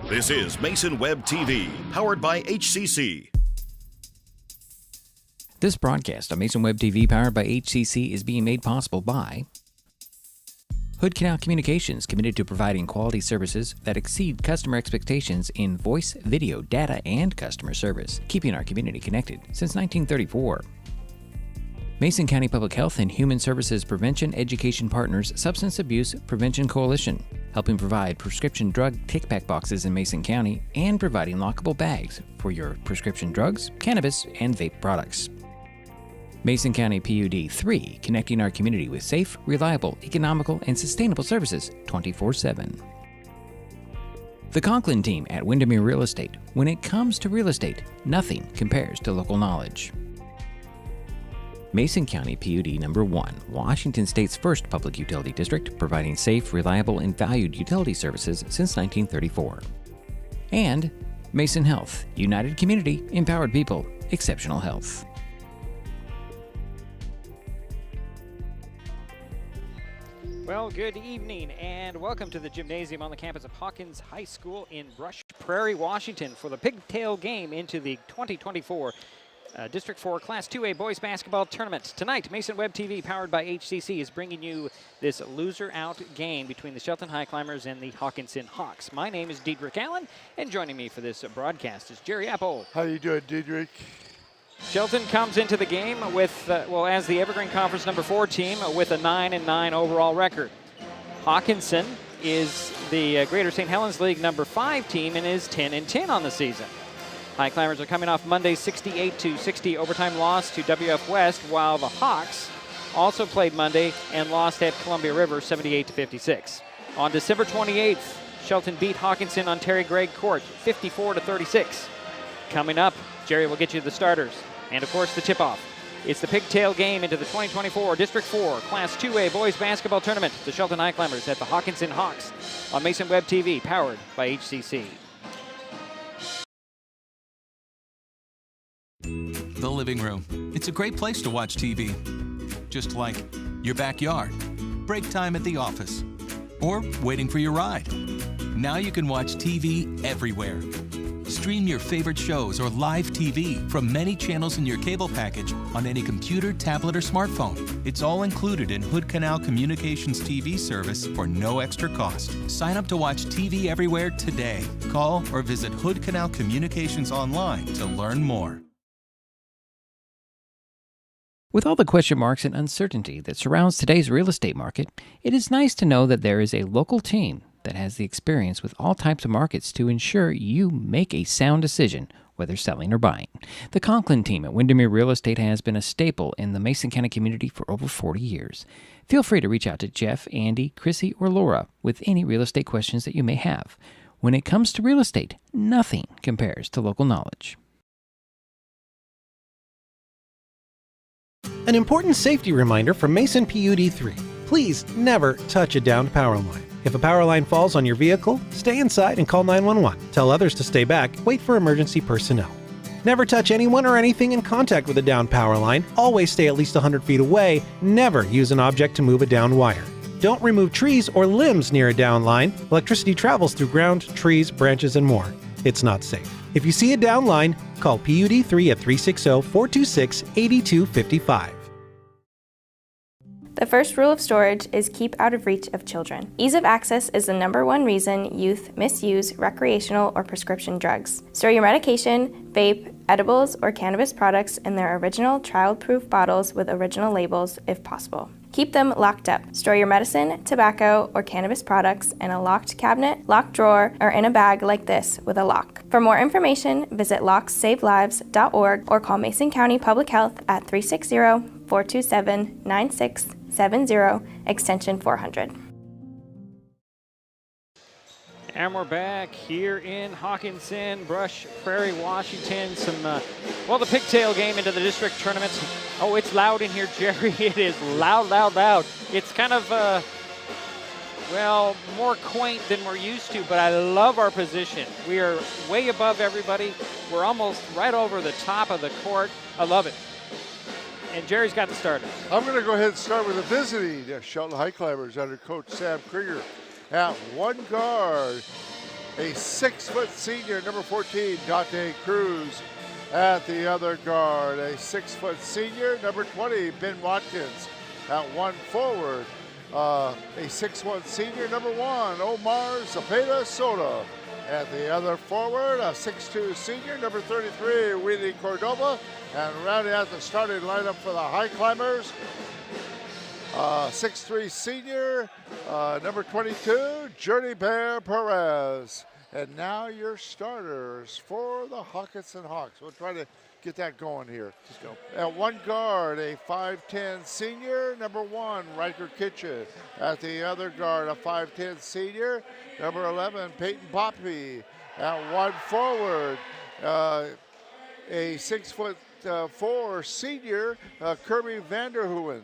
This is Mason Web TV, powered by HCC. This broadcast on Mason Web TV, powered by HCC, is being made possible by Hood Canal Communications, committed to providing quality services that exceed customer expectations in voice, video, data, and customer service, keeping our community connected since 1934. Mason County Public Health and Human Services Prevention Education Partners Substance Abuse Prevention Coalition, helping provide prescription drug take-back boxes in Mason County and providing lockable bags for your prescription drugs, cannabis, and vape products. Mason County PUD 3, connecting our community with safe, reliable, economical, and sustainable services 24/7. The Conklin team at Windermere Real Estate. When it comes to real estate, nothing compares to local knowledge. Mason County PUD Number 1, Washington State's first public utility district, providing safe, reliable, and valued utility services since 1934. And Mason Health, united community, empowered people, exceptional health. Well, good evening and welcome to the gymnasium on the campus of Hockinson High School in Brush Prairie, Washington for the Pigtail game into the 2024 District 4 Class 2A Boys Basketball Tournament. Tonight, Mason Web TV, powered by HCC, is bringing you this loser-out game between the Shelton Highclimbers and the Hockinson Hawks. My name is Diedrich Allen, and joining me for this broadcast is Jerry Apple. How you doing, Diedrich? Shelton comes into the game with, as the Evergreen Conference number 4 team with a 9-9 overall record. Hockinson is the Greater St. Helens League number 5 team and is 10-10 on the season. Highclimbers are coming off Monday's 68-60 overtime loss to WF West, while the Hawks also played Monday and lost at Columbia River 78-56. On December 28th, Shelton beat Hockinson on Terry Gregg Court 54-36. Coming up, Jerry will get you the starters and, of course, the tip-off. It's the Pigtail game into the 2024 District 4 Class 2A Boys Basketball Tournament. The Shelton Highclimbers at the Hockinson Hawks on Mason Web TV, powered by HCC. The living room. It's a great place to watch TV. Just like your backyard, break time at the office, or waiting for your ride. Now you can watch TV everywhere. Stream your favorite shows or live TV from many channels in your cable package on any computer, tablet, or smartphone. It's all included in Hood Canal Communications TV service for no extra cost. Sign up to watch TV everywhere today. Call or visit Hood Canal Communications online to learn more. With all the question marks and uncertainty that surrounds today's real estate market, it is nice to know that there is a local team that has the experience with all types of markets to ensure you make a sound decision, whether selling or buying. The Conklin team at Windermere Real Estate has been a staple in the Mason County community for over 40 years. Feel free to reach out to Jeff, Andy, Chrissy, or Laura with any real estate questions that you may have. When it comes to real estate, nothing compares to local knowledge. An important safety reminder from Mason PUD 3. Please never touch a downed power line. If a power line falls on your vehicle, stay inside and call 911. Tell others to stay back, wait for emergency personnel. Never touch anyone or anything in contact with a downed power line. Always stay at least 100 feet away. Never use an object to move a downed wire. Don't remove trees or limbs near a downed line. Electricity travels through ground, trees, branches, and more. It's not safe. If you see a downed line, call PUD 3 at 360-426-8255. The first rule of storage is keep out of reach of children. Ease of access is the #1 reason youth misuse recreational or prescription drugs. Store your medication, vape, edibles, or cannabis products in their original child-proof bottles with original labels if possible. Keep them locked up. Store your medicine, tobacco, or cannabis products in a locked cabinet, locked drawer, or in a bag like this with a lock. For more information, visit locksavelives.org or call Mason County Public Health at 360-427-9670, extension 400. And we're back here in Hockinson, Brush Prairie, Washington. The Pigtail game into the district tournament. Oh, it's loud in here, Jerry. It is loud, loud, loud. It's kind of, more quaint than we're used to, but I love our position. We are way above everybody. We're almost right over the top of the court. I love it. And Jerry's got the starters. I'm going to go ahead and start with the visiting Shelton Highclimbers under Coach Sam Krieger. At one guard, a 6-foot senior, number 14, Dante Cruz. At the other guard, a 6-foot senior, number 20, Ben Watkins. At one forward, a 6'1" senior, number 1, Omar Zapata Soto. At the other forward, a 6'2" senior, number 33, Willie Cordova. And rounding out the starting lineup for the Highclimbers, 6'3" senior, number 22, Journey Bear Perez. And now your starters for the Hockinson Hawks. We'll try to get that going here. Just go. At one guard, a 5'10" senior, number 1, Riker Kitchen. At the other guard, a 5'10" senior, number 11, Peyton Poppy. At one forward, a 6'4" senior, Kirby Vanderhoeven.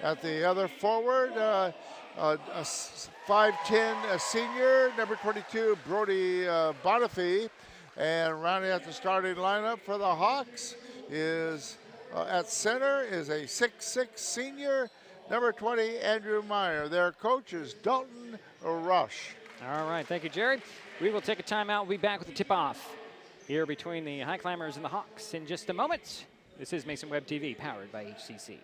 At the other forward, a 5'10" senior, number 22, Brody Bonifay. And rounding out the starting lineup for the Hawks is at center is a 6'6" senior, number 20, Andrew Meyer. Their coach is Dalton Rush. All right, thank you, Jerry. We will take a timeout. We'll be back with the tip-off here between the Highclimbers and the Hawks in just a moment. This is Mason Web TV, powered by HCC.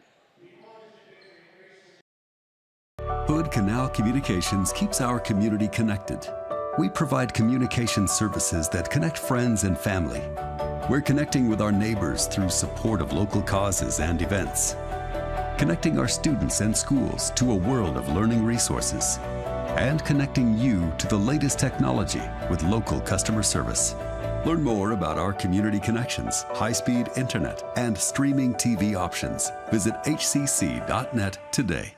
Hood Canal Communications keeps our community connected. We provide communication services that connect friends and family. We're connecting with our neighbors through support of local causes and events, connecting our students and schools to a world of learning resources, and connecting you to the latest technology with local customer service. Learn more about our community connections, high-speed internet, and streaming TV options. Visit hcc.net today.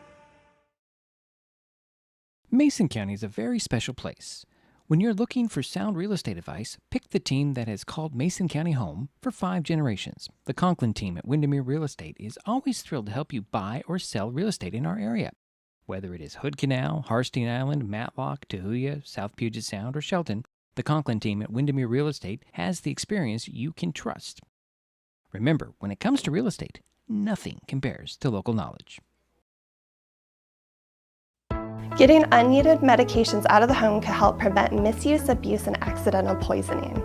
Mason County is a very special place. When you're looking for sound real estate advice, pick the team that has called Mason County home for 5 generations. The Conklin team at Windermere Real Estate is always thrilled to help you buy or sell real estate in our area. Whether it is Hood Canal, Harstein Island, Matlock, Tahuya, South Puget Sound, or Shelton, the Conklin team at Windermere Real Estate has the experience you can trust. Remember, when it comes to real estate, nothing compares to local knowledge. Getting unneeded medications out of the home can help prevent misuse, abuse, and accidental poisoning.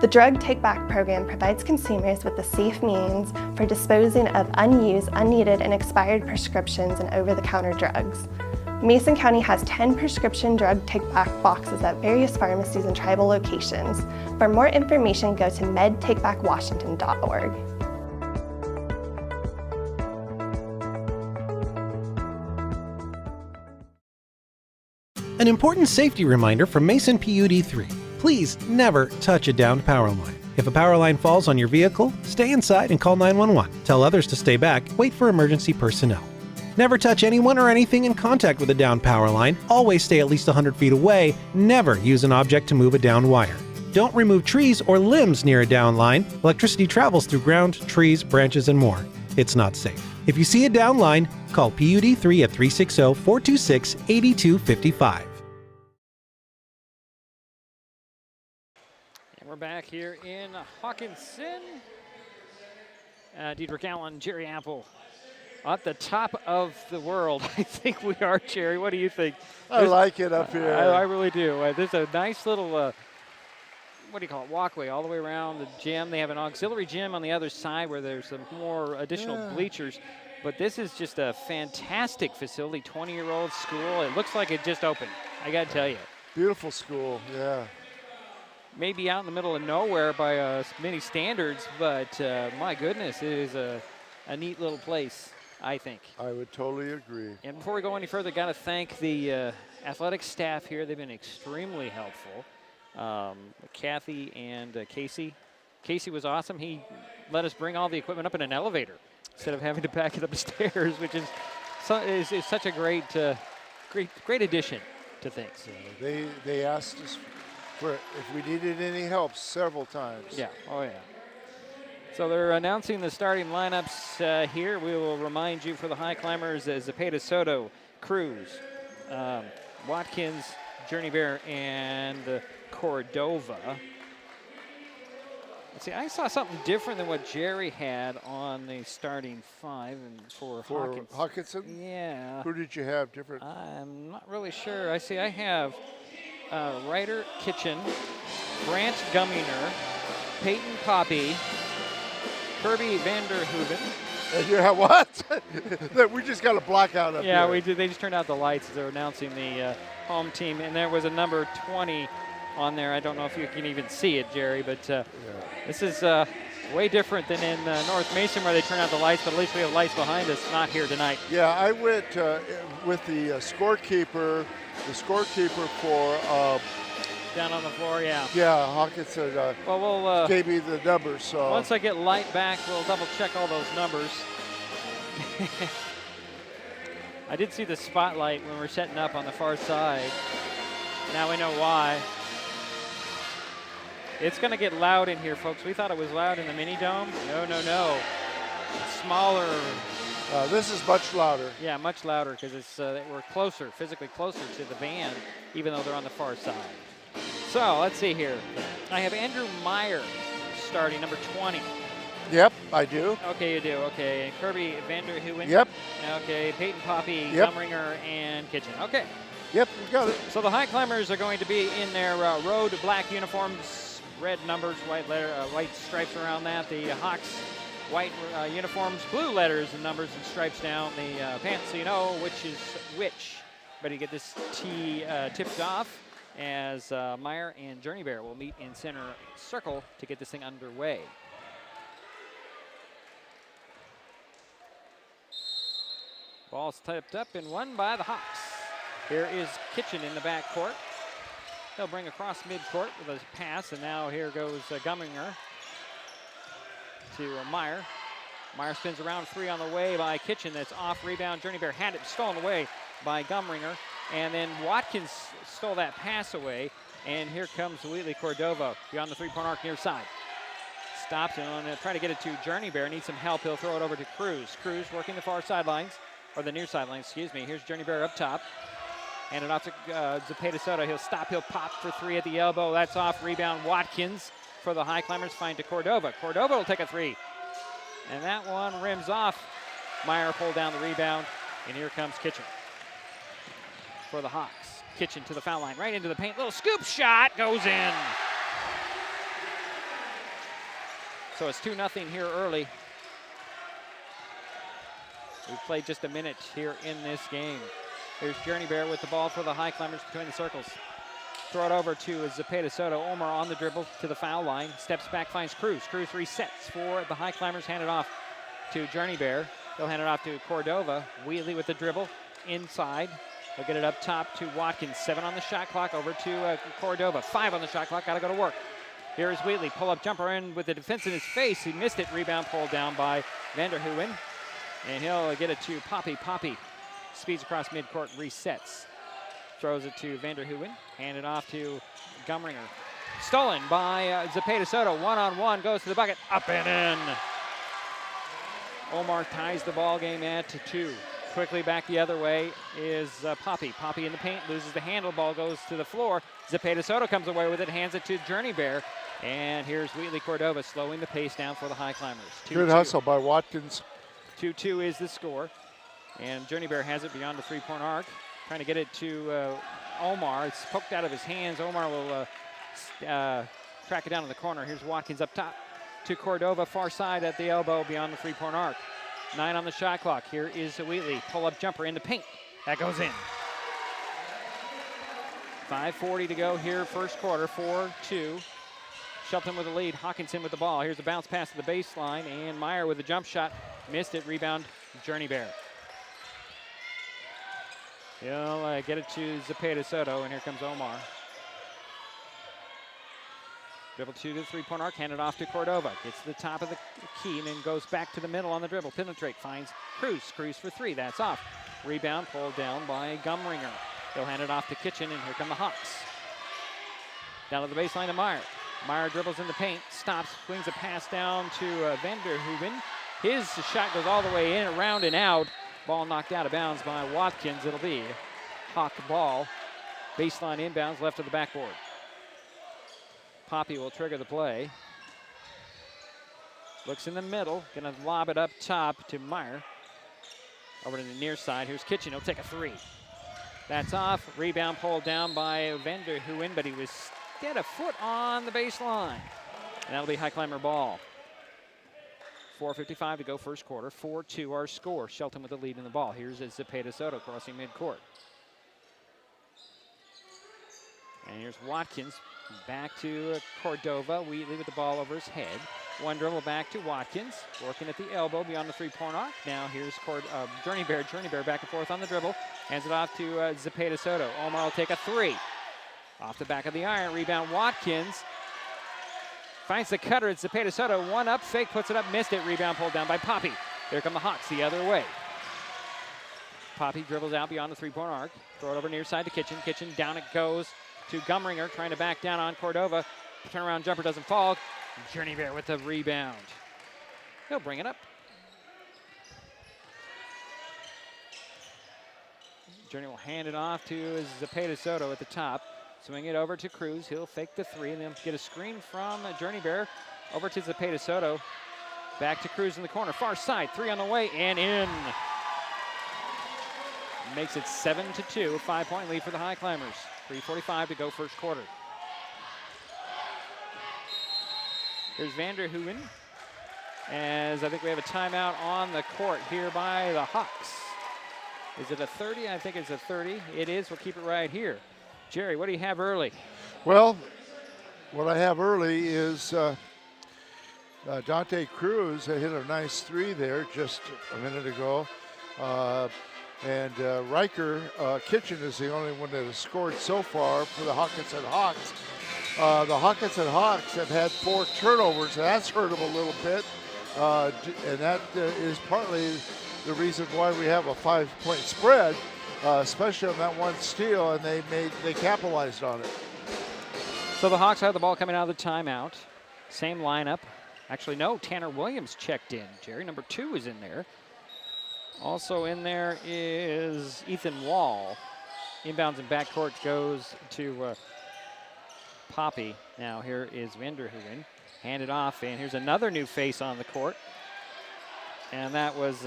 The Drug Take Back program provides consumers with a safe means for disposing of unused, unneeded, and expired prescriptions and over-the-counter drugs. Mason County has 10 prescription drug take-back boxes at various pharmacies and tribal locations. For more information, go to medtakebackwashington.org. An important safety reminder from Mason PUD3. Please never touch a downed power line. If a power line falls on your vehicle, stay inside and call 911. Tell others to stay back, wait for emergency personnel. Never touch anyone or anything in contact with a downed power line. Always stay at least 100 feet away. Never use an object to move a downed wire. Don't remove trees or limbs near a downed line. Electricity travels through ground, trees, branches, and more. It's not safe. If you see a downed line, call PUD3 at 360-426-8255. And we're back here in Hockinson. Diedrich Allen, Jerry Apple. At the top of the world, I think we are, Jerry. What do you think? I like it up here. I really do. There's a nice little, what do you call it, walkway all the way around the gym. They have an auxiliary gym on the other side where there's some more additional bleachers. But this is just a fantastic facility, 20-year-old school. It looks like it just opened, I got to tell you. Beautiful school, yeah. Maybe out in the middle of nowhere by many standards, but my goodness, it is a neat little place, I think. I would totally agree. And before we go any further, got to thank the athletic staff here. They've been extremely helpful. Kathy and Casey. Casey was awesome. He let us bring all the equipment up in an elevator instead of having to pack it up the stairs, which is such a great addition to things. Yeah, they asked us for if we needed any help several times. Yeah, oh yeah. So they're announcing the starting lineups here. We will remind you for the Highclimbers, Zapata Soto, Cruz, Watkins, Journey Bear, and Cordova. See, I saw something different than what Jerry had on the starting 5 and for Hockinson? Yeah. Who did you have different? I'm not really sure. I have Ryder Kitchen, Brant Gumminger, Peyton Poppy, Kirby Vanderhoeven. And you have what? We just got a blackout up here. Yeah, we did. They just turned out the lights as they're announcing the home team. And there was a number 20 on there. I don't know if you can even see it, Jerry, but this is way different than in North Mason where they turn out the lights, but at least we have lights behind us, not here tonight. Yeah, I went with the scorekeeper for down on the floor, yeah. Yeah, Hockinson we'll gave me the numbers. So once I get light back, we'll double check all those numbers. I did see the spotlight when we're setting up on the far side. Now we know why. It's going to get loud in here, folks. We thought it was loud in the mini dome. No. It's smaller. This is much louder. Yeah, much louder because it's we're closer, physically closer to the band, even though they're on the far side. So let's see here. I have Andrew Meyer starting, number 20. Yep, I do. Okay, you do. Okay, Kirby Vanderhoeven. Yep. Okay, Peyton Poppy, yep. Gumringer, and Kitchen. Okay. Yep, we got it. So the Highclimbers are going to be in their road black uniforms, red numbers, white stripes around that. The Hawks, white uniforms, blue letters and numbers and stripes down the pants, so you know which is which. But you get this tee tipped off as Meyer and Journey Bear will meet in center circle to get this thing underway. Ball's tipped up and won by the Hawks. Here is Kitchen in the back court. He'll bring across midcourt with a pass, and now here goes Gumminger to Meyer. Meyer spins around 3 on the way by Kitchen. That's off rebound. Journey Bear had it stolen away by Gumringer. And then Watkins stole that pass away. And here comes Wheatley Cordova beyond the 3-point arc near side. Stops and try to get it to Journey Bear. Needs some help. He'll throw it over to Cruz. Cruz working the far sidelines, or the near sidelines, excuse me. Here's Journey Bear up top. Hand it off to Zepeda Soto. He'll stop. He'll pop for 3 at the elbow. That's off. Rebound. Watkins for the Highclimbers. Find to Cordova. Cordova will take a 3. And that one rims off. Meyer pulled down the rebound. And here comes Kitchen for the Hawks. Kitchen to the foul line. Right into the paint. Little scoop shot. Goes in. So it's 2-0 here early. We've played just a minute here in this game. Here's Journey Bear with the ball for the Highclimbers between the circles. Throw it over to Zepeda Soto. Omar on the dribble to the foul line. Steps back, finds Cruz. Cruz resets for the Highclimbers. Hand it off to Journey Bear. They'll hand it off to Cordova. Wheatley with the dribble inside. They'll get it up top to Watkins. 7 on the shot clock. Over to Cordova. 5 on the shot clock. Got to go to work. Here is Wheatley. Pull-up jumper in with the defense in his face. He missed it. Rebound pulled down by Vanderhoeven. And he'll get it to Poppy. Poppy speeds across midcourt, resets. Throws it to Vanderhoeven. Hand it off to Gumringer. Stolen by Zepeda Soto. 1-on-1, goes to the bucket. Up and in. Omar ties the ball game at 2. Quickly back the other way is Poppy. Poppy in the paint, loses the handle. Ball goes to the floor. Zepeda Soto comes away with it, hands it to Journey Bear. And here's Wheatley Cordova slowing the pace down for the Highclimbers. Good hustle by Watkins. 2-2 is the score. And Journey Bear has it beyond the 3-point arc. Trying to get it to Omar. It's poked out of his hands. Omar will track it down in the corner. Here's Watkins up top to Cordova, far side at the elbow beyond the 3-point arc. 9 on the shot clock. Here is Wheatley. Pull-up jumper in the paint. That goes in. 5:40 to go here, first quarter. 4-2. Shelton with the lead. Hockinson with the ball. Here's a bounce pass to the baseline, and Meyer with a jump shot. Missed it. Rebound, Journey Bear. He'll get it to Zepeda Soto, and here comes Omar. Dribble to the 3-point arc, hand it off to Cordova. Gets to the top of the key and then goes back to the middle on the dribble. Penetrate, finds Cruz. Cruz for 3, that's off. Rebound pulled down by Gumringer. They'll hand it off to Kitchen, and here come the Hawks. Down to the baseline to Meyer. Meyer dribbles in the paint, stops, swings a pass down to Vanderhoeven. His shot goes all the way in, around and out. Ball knocked out of bounds by Watkins. It'll be Hawk ball. Baseline inbounds left of the backboard. Poppy will trigger the play. Looks in the middle, gonna lob it up top to Meyer. Over to the near side, here's Kitchen, he'll take a 3. That's off, rebound pulled down by Vander Hooyen, but he was get a foot on the baseline. And that'll be Highclimber ball. 4:55 to go first quarter, 4-2 our score. Shelton with the lead in the ball. Here's Zepeda Soto crossing midcourt. And here's Watkins back to Cordova. Wheatley with the ball over his head. One dribble back to Watkins, working at the elbow beyond the three-point arc. Now here's Journey Bear back and forth on the dribble. Hands it off to Zepeda Soto. Omar will take a 3. Off the back of the iron, rebound Watkins. Finds the cutter, it's Zepeda Soto. One up, fake, puts it up, missed it. Rebound pulled down by Poppy. Here come the Hawks the other way. Poppy dribbles out beyond the three-point arc. Throw it over near side to Kitchen. Kitchen, down it goes to Gumringer, trying to back down on Cordova. Turnaround jumper doesn't fall. Journey Bear with the rebound. He'll bring it up. Journey will hand it off to Zepeda Soto at the top. Swing it over to Cruz. He'll fake the 3 and then get a screen from Journey Bear over to Zepeda Soto. Back to Cruz in the corner. Far side, 3 on the way and in. Makes it 7-2, a 5-point lead for the Highclimbers. 3:45 to go first quarter. Here's Vander Hooyen, as I think we have a timeout on the court here by the Hawks. Is it a 30? I think it's a 30. It is. We'll keep it right here. Jerry, what do you have early? Well, what I have early is Dante Cruz hit a nice 3 there just a minute ago. And Riker Kitchen is the only one that has scored so far for the Hockinson Hawks. The Hockinson Hawks have had 4 turnovers, and that's hurt them a little bit. And that is partly the reason why we have a 5-point spread, especially on that one steal, and they capitalized on it. So the Hawks have the ball coming out of the timeout. Same lineup. Actually, no, Tanner Williams checked in. Jerry, number 2 is in there. Also in there is Ethan Wall. Inbounds in backcourt goes to Poppy. Now here is Vander Hooyen. Handed off, and here's another new face on the court. And that was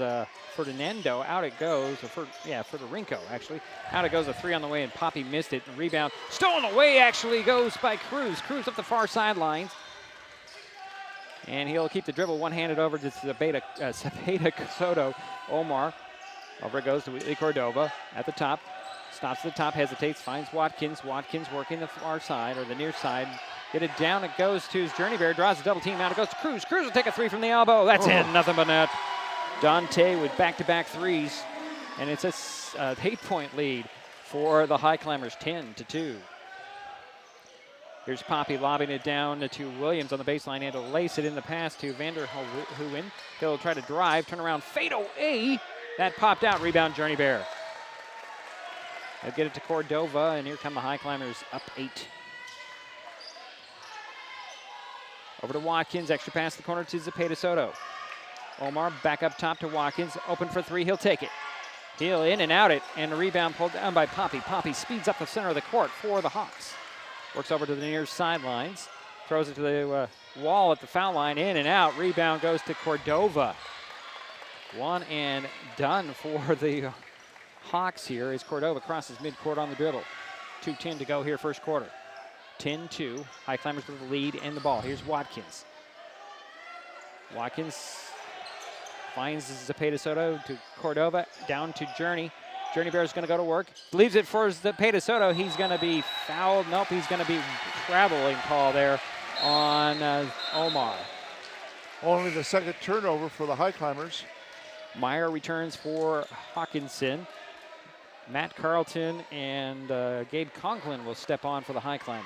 Ferdinando. Out it goes, Federico actually. Out it goes, a 3 on the way, and Poppy missed it. Rebound stolen away actually goes by Cruz. Cruz up the far sidelines. And he'll keep the dribble one-handed over to Zepeda Soto. Omar. Over it goes to Wheatley Cordova at the top. Stops at the top, hesitates, finds Watkins. Watkins working the far side or the near side. Get it down, it goes to his Journey Bear. Draws a double team out, it goes to Cruz. Cruz will take a 3 from the elbow. That's in, nothing but net. Dante with back-to-back 3s. And it's a 8-point lead for the Highclimbers, 10-2. Here's Poppy lobbing it down to Williams on the baseline and to lace it in the pass to Vander Hooyen. He'll try to drive, turn around, fade away. That popped out, rebound Journey Bear. They'll get it to Cordova, and here come the Highclimbers up 8. Over to Watkins, extra pass the corner to Zepeda Soto. Omar back up top to Watkins, open for 3, he'll take it. He'll in and out it, and the rebound pulled down by Poppy. Poppy speeds up the center of the court for the Hawks. Works over to the near sidelines, throws it to the wall at the foul line, in and out. Rebound goes to Cordova. One and done for the Hawks here as Cordova crosses midcourt on the dribble. 2:10 to go here first quarter. 10-2, Highclimbers with the lead and the ball. Here's Watkins. Watkins finds Zepeda Soto to Cordova, down to Journey. Journey Bear is going to go to work. Leaves it for Zepeda Soto. He's going to be fouled. Nope, he's going to be traveling call there on Omar. Only the second turnover for the Highclimbers. Meyer returns for Hockinson. Matt Carlton and Gabe Conklin will step on for the Highclimbers.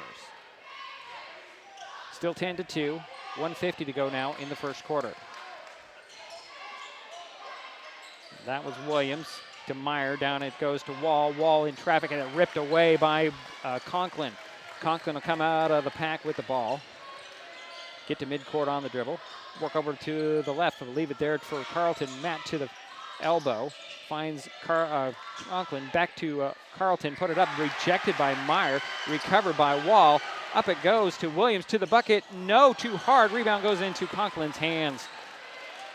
Still 10-2, 1:50 to go now in the first quarter. That was Williams to Meyer, down it goes to Wall. Wall in traffic and it ripped away by Conklin. Conklin will come out of the pack with the ball. Get to midcourt on the dribble. Work over to the left, but leave it there for Carlton. Matt to the elbow. Finds Conklin back to Carlton. Put it up, rejected by Meyer. Recovered by Wall. Up it goes to Williams to the bucket. No, too hard. Rebound goes into Conklin's hands.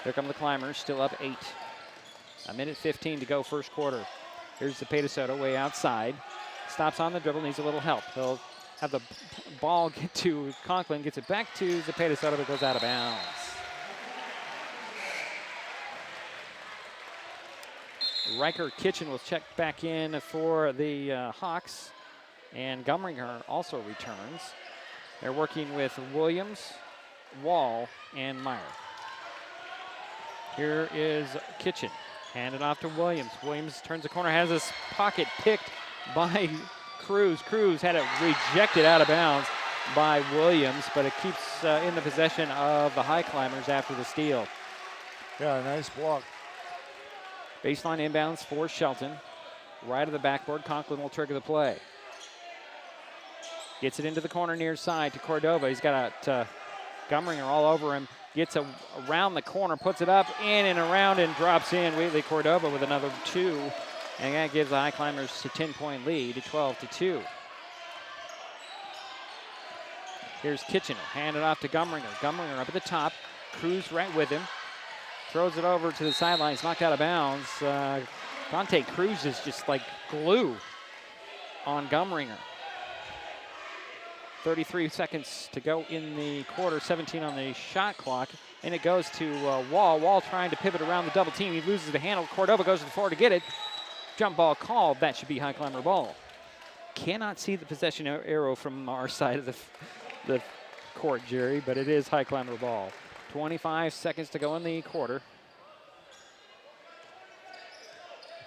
Here come the Climbers, still up 8. 1:15 to go first quarter. Here's the Pigtail way outside. Stops on the dribble, needs a little help. He'll have the ball get to Conklin, gets it back to Zepeda Soto, but goes out of bounds. Riker Kitchen will check back in for the Hawks, and Gumringer also returns. They're working with Williams, Wall, and Meyer. Here is Kitchen. Handed off to Williams. Williams turns the corner, has his pocket picked by Cruz. Cruz had it rejected out of bounds by Williams, but it keeps in the possession of the Highclimbers after the steal. Yeah, nice block. Baseline inbounds for Shelton. Right of the backboard, Conklin will trigger the play. Gets it into the corner near side to Cordova. He's got Gumringer all over him. Gets around the corner, puts it up, in and around, and drops in. Wheatley Cordova with another 2. And that gives the Highclimbers a 10-point lead, 12-2. Here's Kitchen, handed off to Gumringer. Gumringer up at the top. Cruz right with him. Throws it over to the sidelines, knocked out of bounds. Dante Cruz is just like glue on Gumringer. 33 seconds to go in the quarter, 17 on the shot clock, and it goes to Wall. Wall trying to pivot around the double team. He loses the handle. Cordova goes to the floor to get it. Jump ball called. That should be Highclimber ball. Cannot see the possession arrow from our side of the court, Jerry, but it is Highclimber ball. 25 seconds to go in the quarter.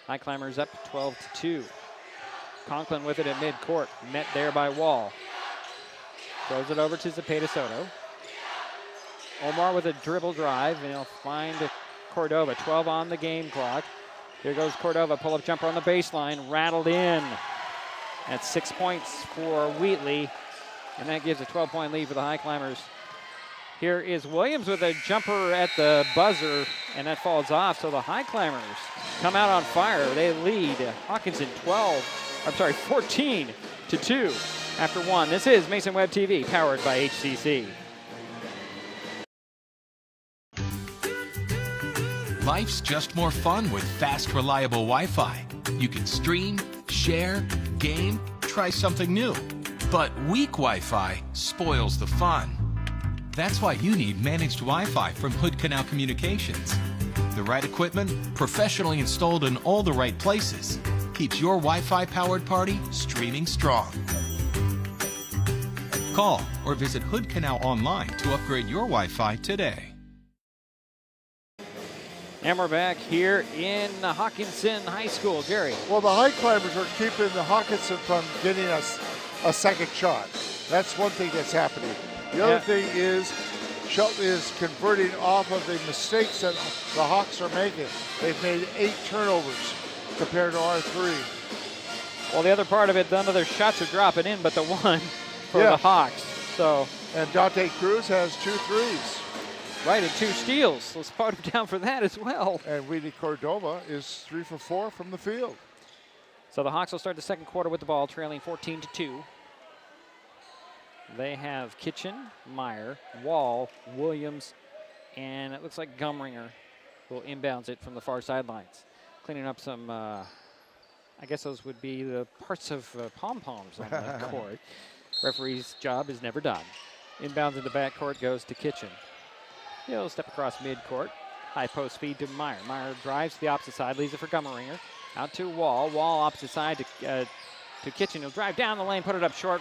Highclimbers up 12-2. Conklin with it at midcourt, met there by Wall. Throws it over to Zepeda Soto. Omar with a dribble drive, and he'll find Cordova. 12 on the game clock. Here goes Cordova, pull-up jumper on the baseline, rattled in. That's 6 points for Wheatley, and that gives a 12-point lead for the Highclimbers. Here is Williams with a jumper at the buzzer, and that falls off, so the Highclimbers come out on fire. They lead Hockinson 14-2 after 1. This is Mason Web TV, powered by HCC. Life's just more fun with fast, reliable Wi-Fi. You can stream, share, game, try something new. But weak Wi-Fi spoils the fun. That's why you need managed Wi-Fi from Hood Canal Communications. The right equipment, professionally installed in all the right places, keeps your Wi-Fi powered party streaming strong. Call or visit Hood Canal online to upgrade your Wi-Fi today. And we're back here in Hockinson High School. Jerry. Well, the Highclimbers are keeping the Hockinson from getting us a second shot. That's one thing that's happening. The other thing is Shelton is converting off of the mistakes that the Hawks are making. They've made 8 turnovers compared to our 3. Well, the other part of it, none of their shots are dropping in, but the one for the Hawks. So. And Dante Cruz has 2 threes. Right, and 2 steals. Let's put him down for that as well. And Wheatley Cordova is 3 for 4 from the field. So the Hawks will start the second quarter with the ball, trailing 14-2. They have Kitchen, Meyer, Wall, Williams, and it looks like Gumringer will inbounds it from the far sidelines. Cleaning up some, I guess those would be the parts of pom-poms on the court. Referee's job is never done. Inbounds in the backcourt goes to Kitchen. He'll step across midcourt. High post feed to Meyer. Meyer drives to the opposite side, leaves it for Gumringer. Out to Wall. Wall opposite side to Kitchen. He'll drive down the lane, put it up short.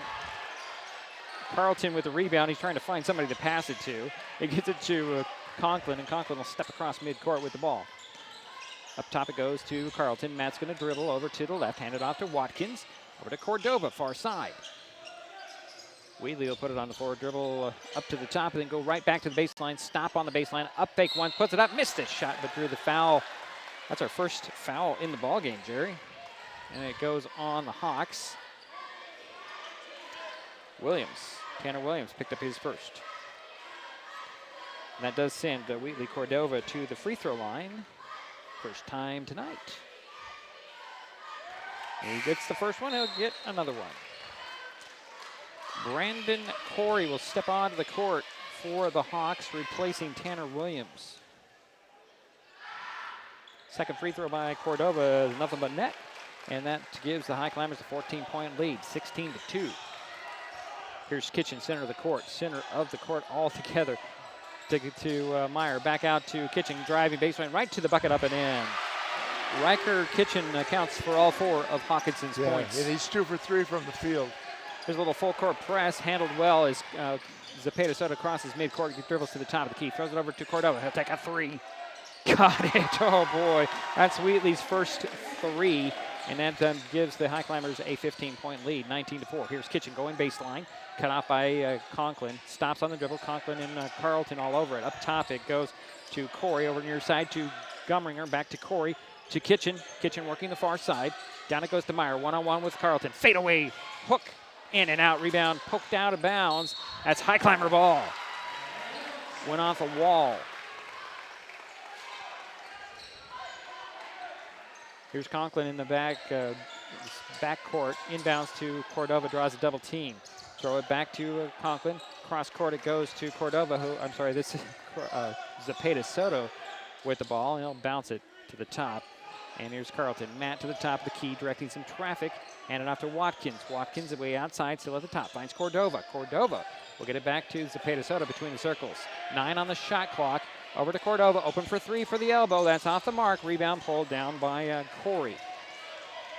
Carlton with the rebound. He's trying to find somebody to pass it to. He gets it to Conklin, and Conklin will step across midcourt with the ball. Up top it goes to Carlton. Matt's going to dribble over to the left, hand it off to Watkins. Over to Cordova, far side. Wheatley will put it on the floor, dribble up to the top, and then go right back to the baseline. Stop on the baseline, up fake one, puts it up, missed the shot, but drew the foul. That's our first foul in the ballgame, Jerry. And it goes on the Hawks. Tanner Williams picked up his first. And that does send Wheatley Cordova to the free throw line. First time tonight. He gets the first one, he'll get another one. Brandon Corey will step onto the court for the Hawks, replacing Tanner Williams. Second free throw by Cordova is nothing but net. And that gives the Highclimbers a 14-point lead, 16-2. Here's Kitchen, center of the court all together. To Meyer, back out to Kitchen, driving baseline right to the bucket, up and in. Riker Kitchen accounts for all 4 of Hawkinson's points. And he's 2 for 3 from the field. Here's a little full court press, handled well as Zepeda Soto crosses midcourt, dribbles to the top of the key, throws it over to Cordova. He'll take a 3. Got it. Oh boy, that's Wheatley's first 3, and that gives the Highclimbers a 15-point lead, 19-4. Here's Kitchen going baseline, cut off by Conklin. Stops on the dribble. Conklin and Carlton all over it. Up top it goes to Corey, over near side to Gumringer, back to Corey, to Kitchen. Kitchen working the far side. Down it goes to Meyer, one-on-one with Carlton. Fade away, hook, in and out, rebound, poked out of bounds. That's Highclimber ball. Went off a wall. Here's Conklin in the backcourt, inbounds to Cordova, draws a double team. Throw it back to Conklin. Cross court it goes to Cordova, this is Zepeda Soto with the ball, and he'll bounce it to the top. And here's Carlton. Matt to the top of the key, directing some traffic. Hand it off to Watkins. Watkins away outside, still at the top. Finds Cordova. Cordova will get it back to Zepeda Soto between the circles. 9 on the shot clock. Over to Cordova, open for 3 for the elbow. That's off the mark. Rebound pulled down by Corey.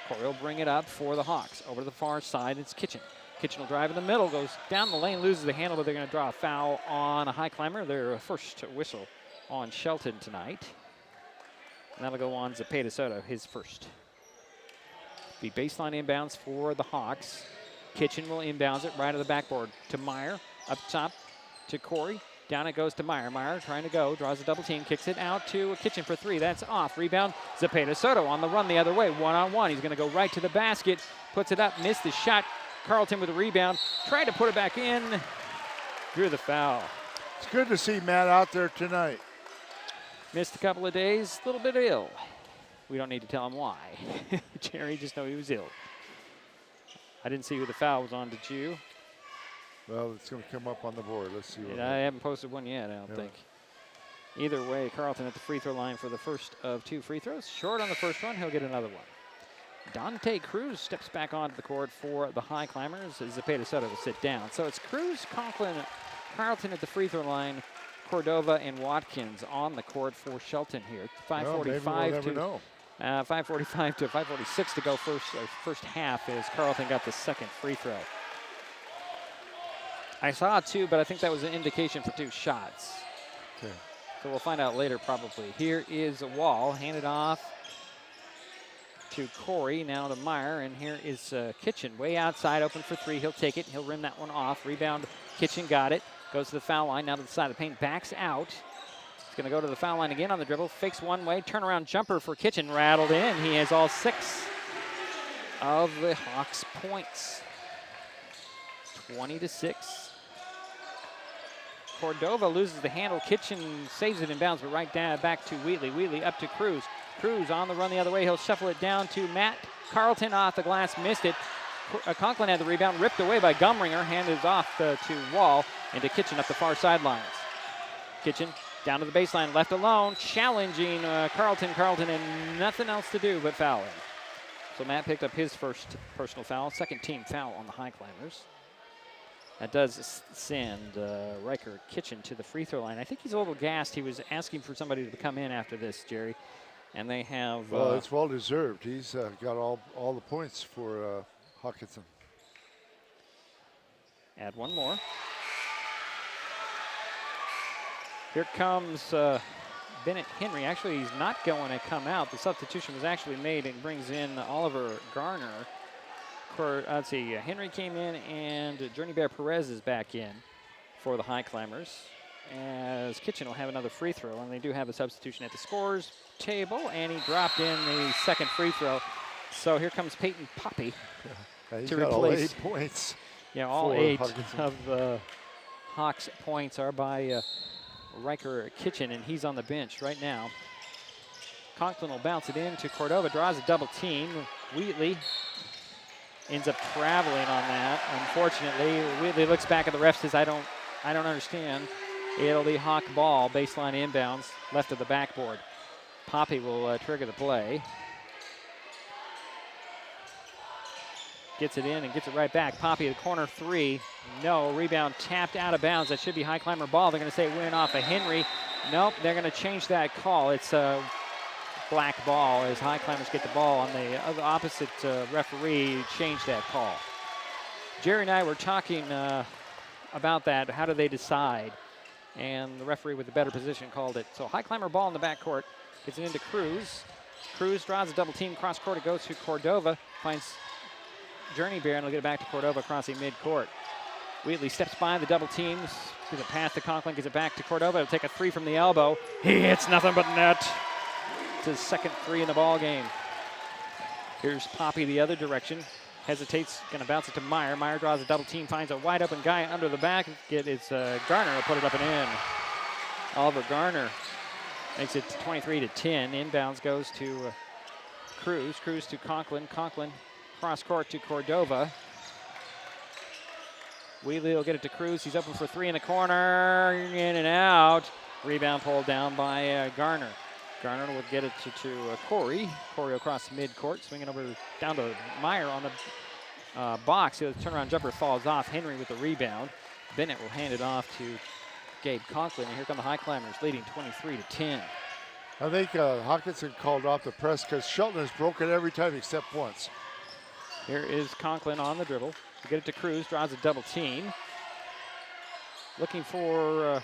Corey will bring it up for the Hawks. Over to the far side, it's Kitchen. Kitchen will drive in the middle, goes down the lane, loses the handle, but they're going to draw a foul on a Highclimber. Their first whistle on Shelton tonight. And that'll go on Zepeda Soto, his first. The baseline inbounds for the Hawks. Kitchen will inbounds it right of the backboard to Meyer. Up top to Corey. Down it goes to Meyer. Meyer trying to go, draws a double team, kicks it out to Kitchen for 3. That's off. Rebound, Zepeda Soto on the run the other way. One-on-one. He's going to go right to the basket. Puts it up, missed the shot. Carlton with a rebound. Tried to put it back in. Drew the foul. It's good to see Matt out there tonight. Missed a couple of days, a little bit ill. We don't need to tell him why. Jerry just know he was ill. I didn't see who the foul was on, did you? Well, it's going to come up on the board. Let's see. I haven't posted one yet, I don't think. Either way, Carlton at the free throw line for the first of 2 free throws. Short on the first one, he'll get another one. Dante Cruz steps back onto the court for the Highclimbers. Zepeda Soto will sit down. So it's Cruz, Conklin, Carlton at the free throw line, Cordova and Watkins on the court for Shelton here. 5:45 to 5:45 to 5:46 to go first half as Carlton got the second free throw. I saw 2, but I think that was an indication for 2 shots. Okay. So we'll find out later probably. Here is Wall, handed off to Corey, now to Meyer, and here is Kitchen, way outside, open for 3. He'll take it, he'll rim that one off. Rebound, Kitchen got it, goes to the foul line, now to the side of the paint, backs out. He's going to go to the foul line again on the dribble, fakes one way, turnaround jumper for Kitchen, rattled in. He has all 6 of the Hawks' points. 20-6. Cordova loses the handle. Kitchen saves it in bounds, but right down back to Wheatley. Wheatley up to Cruz. Cruz on the run the other way. He'll shuffle it down to Matt. Carlton off the glass, missed it. Conklin had the rebound, ripped away by Gumringer. Handed off to Wall and to Kitchen up the far sidelines. Kitchen down to the baseline, left alone, challenging Carlton, and nothing else to do but foul him. So Matt picked up his first personal foul, second team foul on the Highclimbers. That does send Riker Kitchen to the free throw line. I think he's a little gassed. He was asking for somebody to come in after this, Jerry. And they have... well, it's well-deserved. He's got all the points for Hockinson. Add one more. Here comes Bennett Henry. Actually, he's not going to come out. The substitution was actually made and brings in Oliver Garner. Let's see, Henry came in and Journey Bear Perez is back in for the Highclimbers. As Kitchen will have another free throw, and they do have a substitution at the scorers table, and he dropped in the second free throw. So here comes Peyton Poppy to replace. All 8 points. Yeah, all 8 of the Hawks' points are by Riker Kitchen, and he's on the bench right now. Conklin will bounce it in to Cordova, draws a double team. Wheatley ends up traveling on that. Unfortunately, Wheatley looks back at the refs, says, I don't understand. It'll be Hawk ball, baseline inbounds, left of the backboard. Poppy will trigger the play. Gets it in and gets it right back. Poppy, the corner three. No, rebound tapped out of bounds. That should be Highclimber ball. They're going to say it went off of Henry. Nope, they're going to change that call. It's a black ball as Highclimbers get the ball on the opposite referee. Changed that call. Jerry and I were talking about that. How do they decide? And the referee with the better position called it. So Highclimber ball in the backcourt. Gets it into Cruz. Cruz draws a double team cross court. It goes to Cordova. Finds Journey Bear and will get it back to Cordova crossing midcourt. Wheatley steps by the double teams. Gives it past to Conklin. Gives it back to Cordova. He'll take a three from the elbow. He hits nothing but net. It's his second three in the ball game. Here's Poppy the other direction. Hesitates, gonna bounce it to Meyer. Meyer draws a double team, finds a wide open guy under the back. It's Garner will put it up and in. Oliver Garner makes it 23-10. Inbounds goes to Cruz. Cruz to Conklin. Conklin cross court to Cordova. Wheatley will get it to Cruz. He's open for three in the corner. In and out. Rebound pulled down by Garner. Garner will get it to Corey. Corey across midcourt, swinging over down to Meyer on the box. The turnaround jumper falls off. Henry with the rebound. Bennett will hand it off to Gabe Conklin. And here come the Highclimbers, leading 23-10. I think Hockinson called off the press because Shelton has broken every time except once. Here is Conklin on the dribble. He'll get it to Cruz, draws a double team. Looking for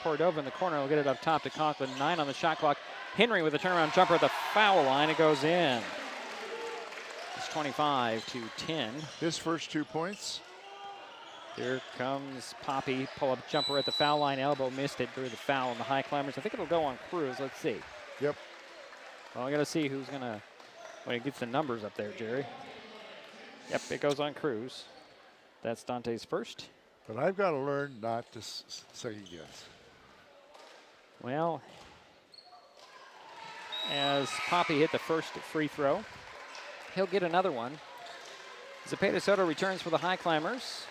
Cordova in the corner. Will get it up top to Conklin. 9 on the shot clock. Henry with a turnaround jumper at the foul line. It goes in. It's 25-10. His first 2 points. Here comes Poppy. Pull-up jumper at the foul line. Elbow missed it through the foul on the Highclimbers. I think it'll go on Cruz. Let's see. Yep. Well, I got to see who's going to, when he gets the numbers up there, Jerry. Yep, it goes on Cruz. That's Dante's first. But I've got to learn not to second guess. Well, as Poppy hit the first free throw, he'll get another one. Zepeda Soto returns for the Highclimbers.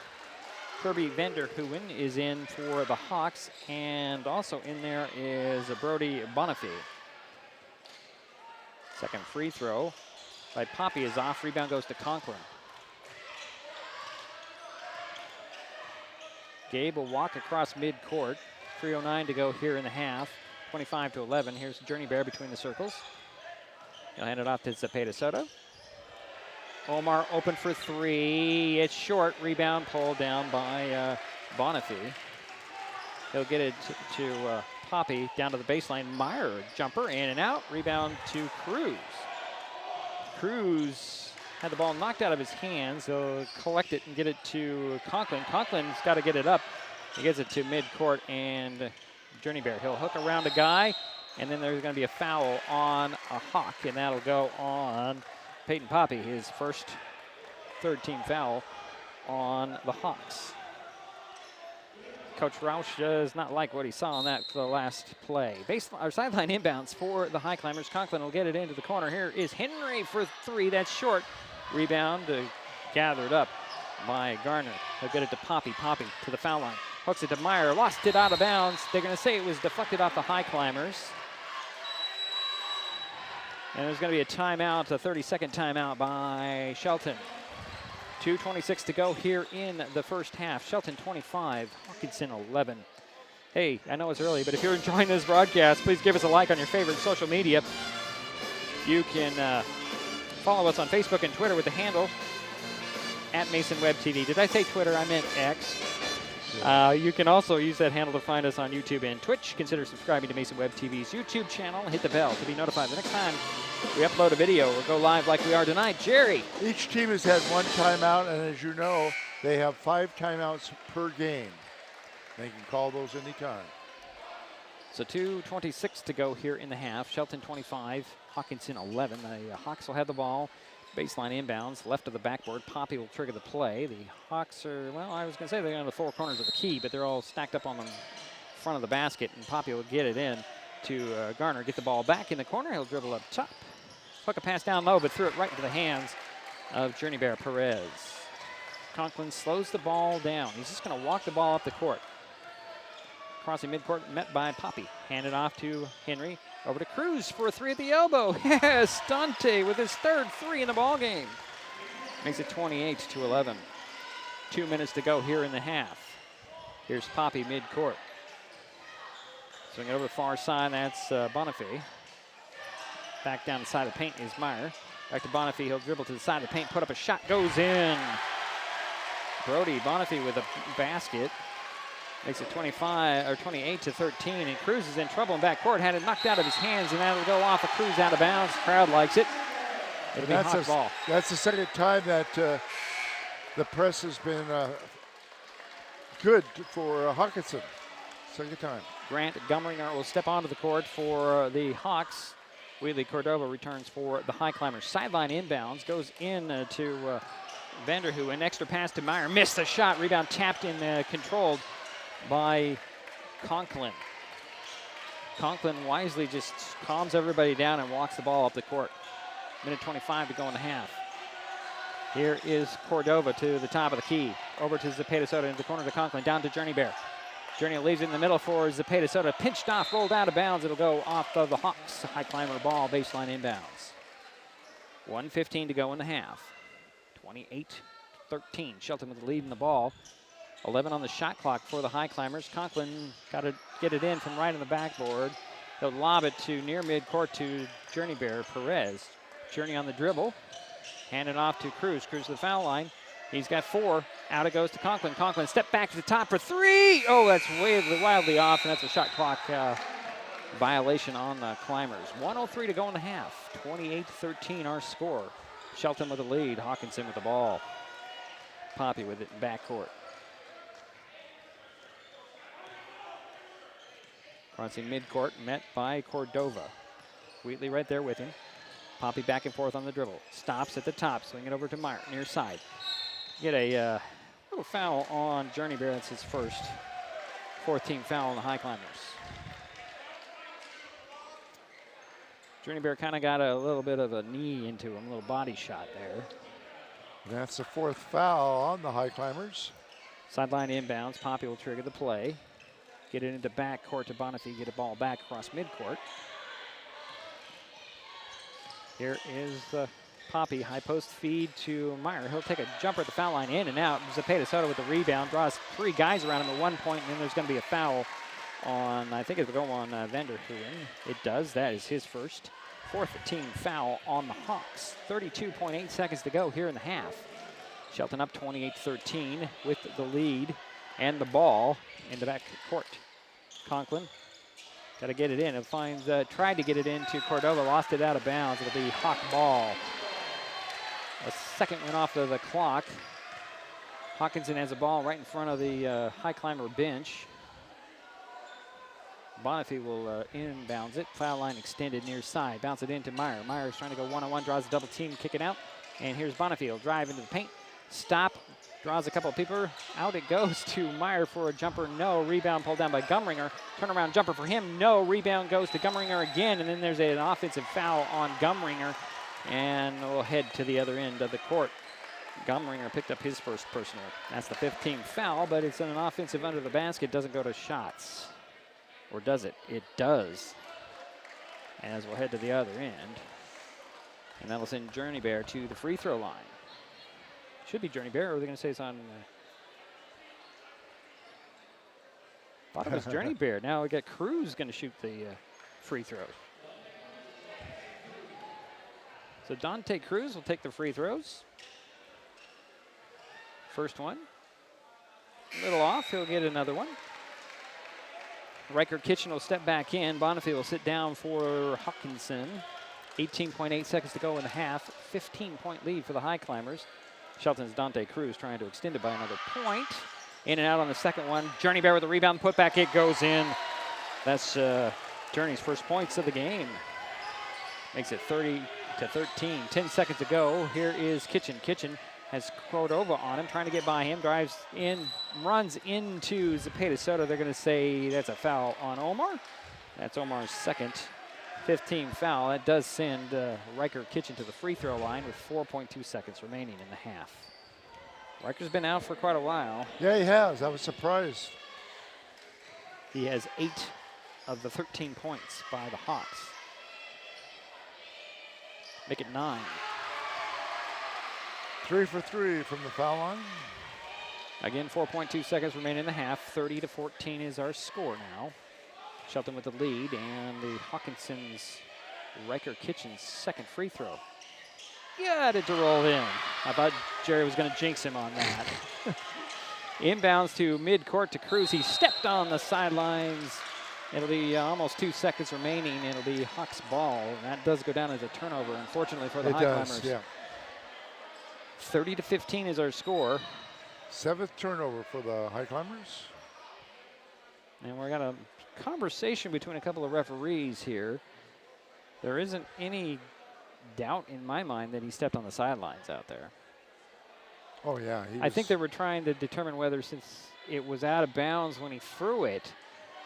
Kirby Vanderhoeven is in for the Hawks, and also in there is Brody Bonifay. Second free throw by Poppy is off. Rebound goes to Conklin. Gabe will walk across midcourt. 3:09 to go here in the half. 25-11. Here's Journey Bear between the circles. He'll hand it off to Zepeda Soto. Omar open for three. It's short. Rebound pulled down by Bonifay. He'll get it to Poppy down to the baseline. Meyer jumper in and out. Rebound to Cruz. Cruz had the ball knocked out of his hands. He'll collect it and get it to Conklin. Conklin's got to get it up. He gets it to midcourt and Journey Bear. He'll hook around a guy, and then there's going to be a foul on a Hawk, and that'll go on Peyton Poppy, his first third-team foul on the Hawks. Coach Roush does not like what he saw on that for the last play. Sideline inbounds for the Highclimbers. Conklin will get it into the corner. Here is Henry for three. That's short. Rebound gathered up by Garner. He'll get it to Poppy. Poppy to the foul line. Hooks it to Meyer. Lost it out of bounds. They're going to say it was deflected off the Highclimbers. And there's going to be a timeout, a 30-second timeout by Shelton. 2:26 to go here in the first half. Shelton 25, Hockinson 11. Hey, I know it's early, but if you're enjoying this broadcast, please give us a like on your favorite social media. You can follow us on Facebook and Twitter with the handle @MasonWebTV. Did I say Twitter? I meant X. You can also use that handle to find us on YouTube and Twitch. Consider subscribing to Mason Web TV's YouTube channel. Hit the bell to be notified the next time we upload a video or go live like we are tonight. Jerry. Each team has had one timeout, and as you know, they have 5 timeouts per game. They can call those anytime. So 2:26 to go here in the half. Shelton 25, Hockinson 11. The Hawks will have the ball. Baseline inbounds, left of the backboard. Poppy will trigger the play. The Hawks are, well, I was going to say they're on the 4 corners of the key, but they're all stacked up on the front of the basket, and Poppy will get it in to Garner. Get the ball back in the corner. He'll dribble up top. Hook a pass down low, but threw it right into the hands of Journey Bear Perez. Conklin slows the ball down. He's just going to walk the ball up the court. Crossing midcourt, met by Poppy. Handed off to Henry. Over to Cruz for a 3 at the elbow. Yes, Dante with his third 3 in the ball game. Makes it 28-11. 2 minutes to go here in the half. Here's Poppy mid-court. Swing it over the far side, that's Bonifay. Back down the side of the paint is Meyer. Back to Bonifay, he'll dribble to the side of the paint, put up a shot, goes in. Brody Bonifay with a basket. Makes it 28-13, and Cruz is in trouble in backcourt. Had it knocked out of his hands, and that'll go off of Cruz out of bounds. Crowd likes it. It'll be a hot ball. That's the second time that the press has been good for Hockinson. Second time. Grant Gumringer will step onto the court for the Hawks. Wheatley Cordova returns for the Highclimbers. Sideline inbounds, goes in to Vanderhoo. An extra pass to Meyer. Missed the shot. Rebound tapped and controlled by Conklin. Conklin wisely just calms everybody down and walks the ball up the court. Minute 25 to go in the half. Here is Cordova to the top of the key. Over to Zepeda Soto into the corner to Conklin. Down to Journey Bear. Journey leaves it in the middle for Zepeda Soto. Pinched off, rolled out of bounds. It'll go off of the Hawks. High climber ball, baseline inbounds. 1:15 to go in the half. 28-13. Shelton with the lead in the ball. 11 on the shot clock for the High Climbers. Conklin got to get it in from right on the backboard. He'll lob it to near midcourt to Journey Bear Perez. Journey on the dribble. Hand it off to Cruz. Cruz to the foul line. He's got 4. Out it goes to Conklin. Conklin step back to the top for 3. Oh, that's wildly off, and that's a shot clock violation on the Climbers. 1:03 to go in the half. 28-13 our score. Shelton with the lead. Hockinson with the ball. Poppy with it in backcourt. Crossing midcourt, met by Cordova. Wheatley right there with him. Poppy back and forth on the dribble. Stops at the top, swing it over to Meyer, near side. Get a little foul on Journey Bear. That's his first. 4th team foul on the High Climbers. Journey Bear kind of got a little bit of a knee into him, a little body shot there. That's the 4th foul on the High Climbers. Sideline inbounds. Poppy will trigger the play. Get it into backcourt to Bonifay. Get a ball back across midcourt. Here is Poppy. High post feed to Meyer. He'll take a jumper at the foul line, in and out. Zepeda Soto with the rebound. Draws 3 guys around him at one point, and then there's going to be a foul on, I think it'll go on Vanderhooyen. It does. That is his first. 4th team foul on the Hawks. 32.8 seconds to go here in the half. Shelton up 28-13 with the lead and the ball in the back court. Conklin got to get it in. It finds, tried to get it into Cordova, lost it out of bounds. It'll be Hawk ball. A second went off of the clock. Hockinson has a ball right in front of the High Climber bench. Bonifay will inbounds it. Foul line extended near side. Bounce it into Meyer. Meyer's trying to go one-on-one, draws a double team, kick it out. And here's Bonifay. He'll drive into the paint. Stop. Draws a couple of people. Out it goes to Meyer for a jumper. No. Rebound pulled down by Gumringer. Turnaround jumper for him. No. Rebound goes to Gumringer again. And then there's an offensive foul on Gumringer. And we'll head to the other end of the court. Gumringer picked up his first personal. That's the 5th team foul, but it's an offensive under the basket. Doesn't go to shots. Or does it? It does. As we'll head to the other end. And that'll send Journey Bear to the free throw line. Should be Journey Bear, or are they going to say it's on? Thought it was Journey Bear. Now we got Cruz going to shoot the free throw. So Dante Cruz will take the free throws. First one. A little off. He'll get another one. Riker Kitchen will step back in. Bonifay will sit down for Hockinson. 18.8 seconds to go in the half. 15-point lead for the High Climbers. Shelton's Dante Cruz trying to extend it by another point. In and out on the second one. Journey Bear with the rebound, put back, it goes in. That's Journey's first points of the game. Makes it 30-13. 10 seconds to go. Here is Kitchen. Kitchen has Cordova on him, trying to get by him. Drives in, runs into Zepeda Soto. They're going to say that's a foul on Omar. That's Omar's second 15 foul. That does send Riker Kitchen to the free throw line with 4.2 seconds remaining in the half. Riker's been out for quite a while. Yeah, he has. I was surprised. He has 8 of the 13 points by the Hawks. make it 9. 3 for 3 from the foul line. Again, 4.2 seconds remain in the half. 30-14 is our score now. Shelton with the lead, and the Hawkinson's Riker Kitchen's second free throw. Got it to roll in. I thought Jerry was going to jinx him on that. Inbounds to midcourt to Cruz. He stepped on the sidelines. It'll be almost 2 seconds remaining. It'll be Hawks' ball. And that does go down as a turnover, unfortunately, for the Highclimbers. Yeah. 30-15 is our score. 7th turnover for the Highclimbers. And we've got a conversation between a couple of referees here. There isn't any doubt in my mind that he stepped on the sidelines out there. Oh, yeah. I think they were trying to determine whether, since it was out of bounds when he threw it,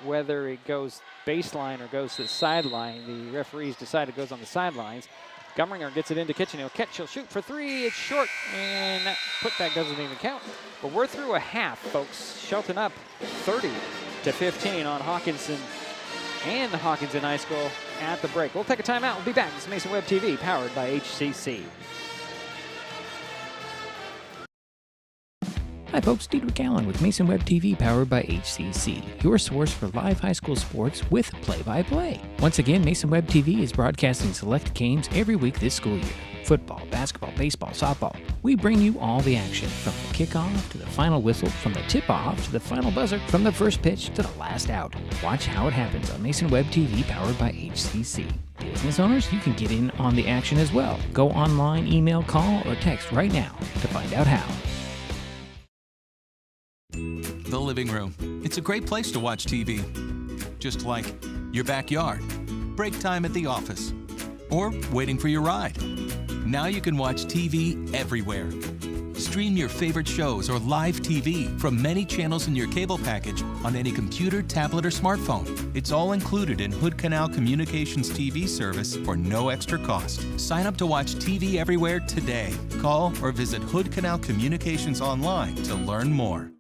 whether it goes baseline or goes to the sideline. The referees decided it goes on the sidelines. Gumringer gets it into Kitchen. He'll catch, he'll shoot for 3. It's short, and that putback doesn't even count. But we're through a half, folks. Shelton up 30-15 on Hockinson and the Hockinson High School at the break. We'll take a timeout. We'll be back. It's Mason Web TV, powered by HCC. Hi folks, Diedrich Allen with Mason Web TV powered by HCC, your source for live high school sports with play-by-play. Once again, Mason Web TV is broadcasting select games every week this school year. Football, basketball, baseball, softball. We bring you all the action, from the kickoff to the final whistle, from the tip-off to the final buzzer, from the first pitch to the last out. Watch how it happens on Mason Web TV powered by HCC. Business owners, you can get in on the action as well. Go online, email, call, or text right now to find out how. The living room. It's a great place to watch TV. Just like your backyard, break time at the office, or waiting for your ride. Now you can watch TV everywhere. Stream your favorite shows or live TV from many channels in your cable package on any computer, tablet, or smartphone. It's all included in Hood Canal Communications TV service for no extra cost. Sign up to watch TV everywhere today. Call or visit Hood Canal Communications online to learn more.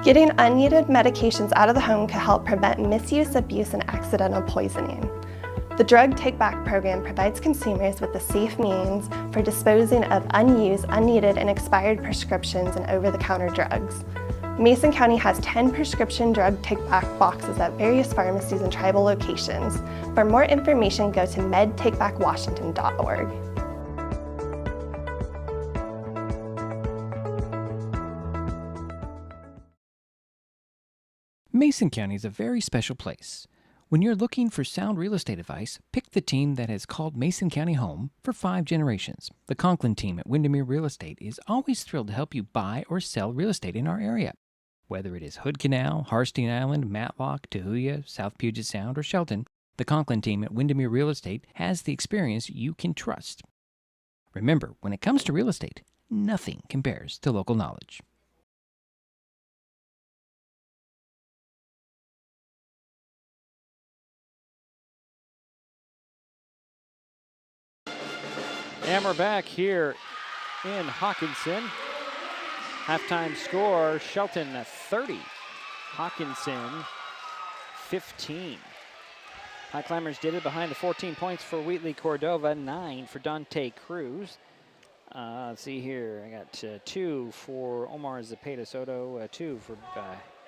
Getting unneeded medications out of the home can help prevent misuse, abuse, and accidental poisoning. The Drug Take Back program provides consumers with a safe means for disposing of unused, unneeded, and expired prescriptions and over-the-counter drugs. Mason County has 10 prescription drug take-back boxes at various pharmacies and tribal locations. For more information, go to medtakebackwashington.org. Mason County is a very special place. When you're looking for sound real estate advice, pick the team that has called Mason County home for 5 generations. The Conklin team at Windermere Real Estate is always thrilled to help you buy or sell real estate in our area. Whether it is Hood Canal, Harstein Island, Matlock, Tahuya, South Puget Sound, or Shelton, the Conklin team at Windermere Real Estate has the experience you can trust. Remember, when it comes to real estate, nothing compares to local knowledge. And we're back here in Hockinson. Halftime score, Shelton 30, Hockinson 15. Highclimbers did it behind the 14 points for Wheatley Cordova, 9 for Dante Cruz. Let's see here, I got 2 for Omar Zepeda Soto, 2 for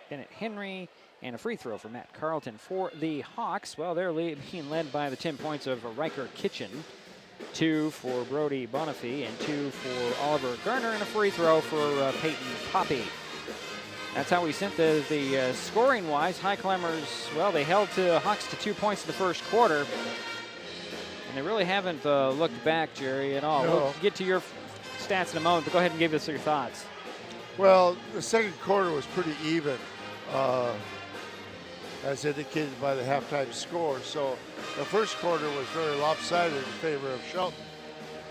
Bennett Henry, and a free throw for Matt Carlton. For the Hawks, well, they're being led by the 10 points of Riker Kitchen. 2 for Brody Bonifay and 2 for Oliver Garner, and a free throw for Peyton Poppy. That's how we sent the scoring-wise. Highclimbers, well, they held to Hawks to 2 points in the first quarter. And they really haven't looked back, Jerry, at all. No. We'll get to your stats in a moment, but go ahead and give us your thoughts. Well, the second quarter was pretty even, as indicated by the halftime score. So the first quarter was very lopsided in favor of Shelton.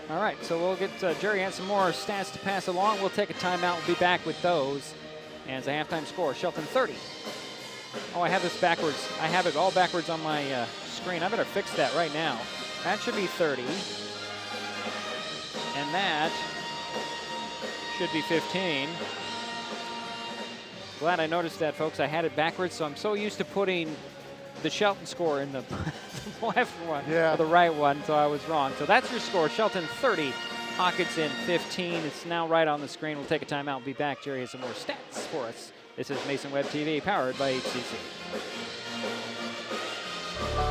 All right, so we'll get Jerry has some more stats to pass along. We'll take a timeout. We'll be back with those. As a halftime score, Shelton 30. Oh, I have this backwards. I have it all backwards on my screen. I better fix that right now. That should be 30. And that should be 15. Glad I noticed that, folks. I had it backwards, so I'm so used to putting the Shelton score in the left one, Yeah. or the right one, so I was wrong. So that's your score. Shelton 30, Hockinson 15. It's now right on the screen. We'll take a timeout. We'll be back. Jerry has some more stats for us. This is Mason Web TV, powered by HCC.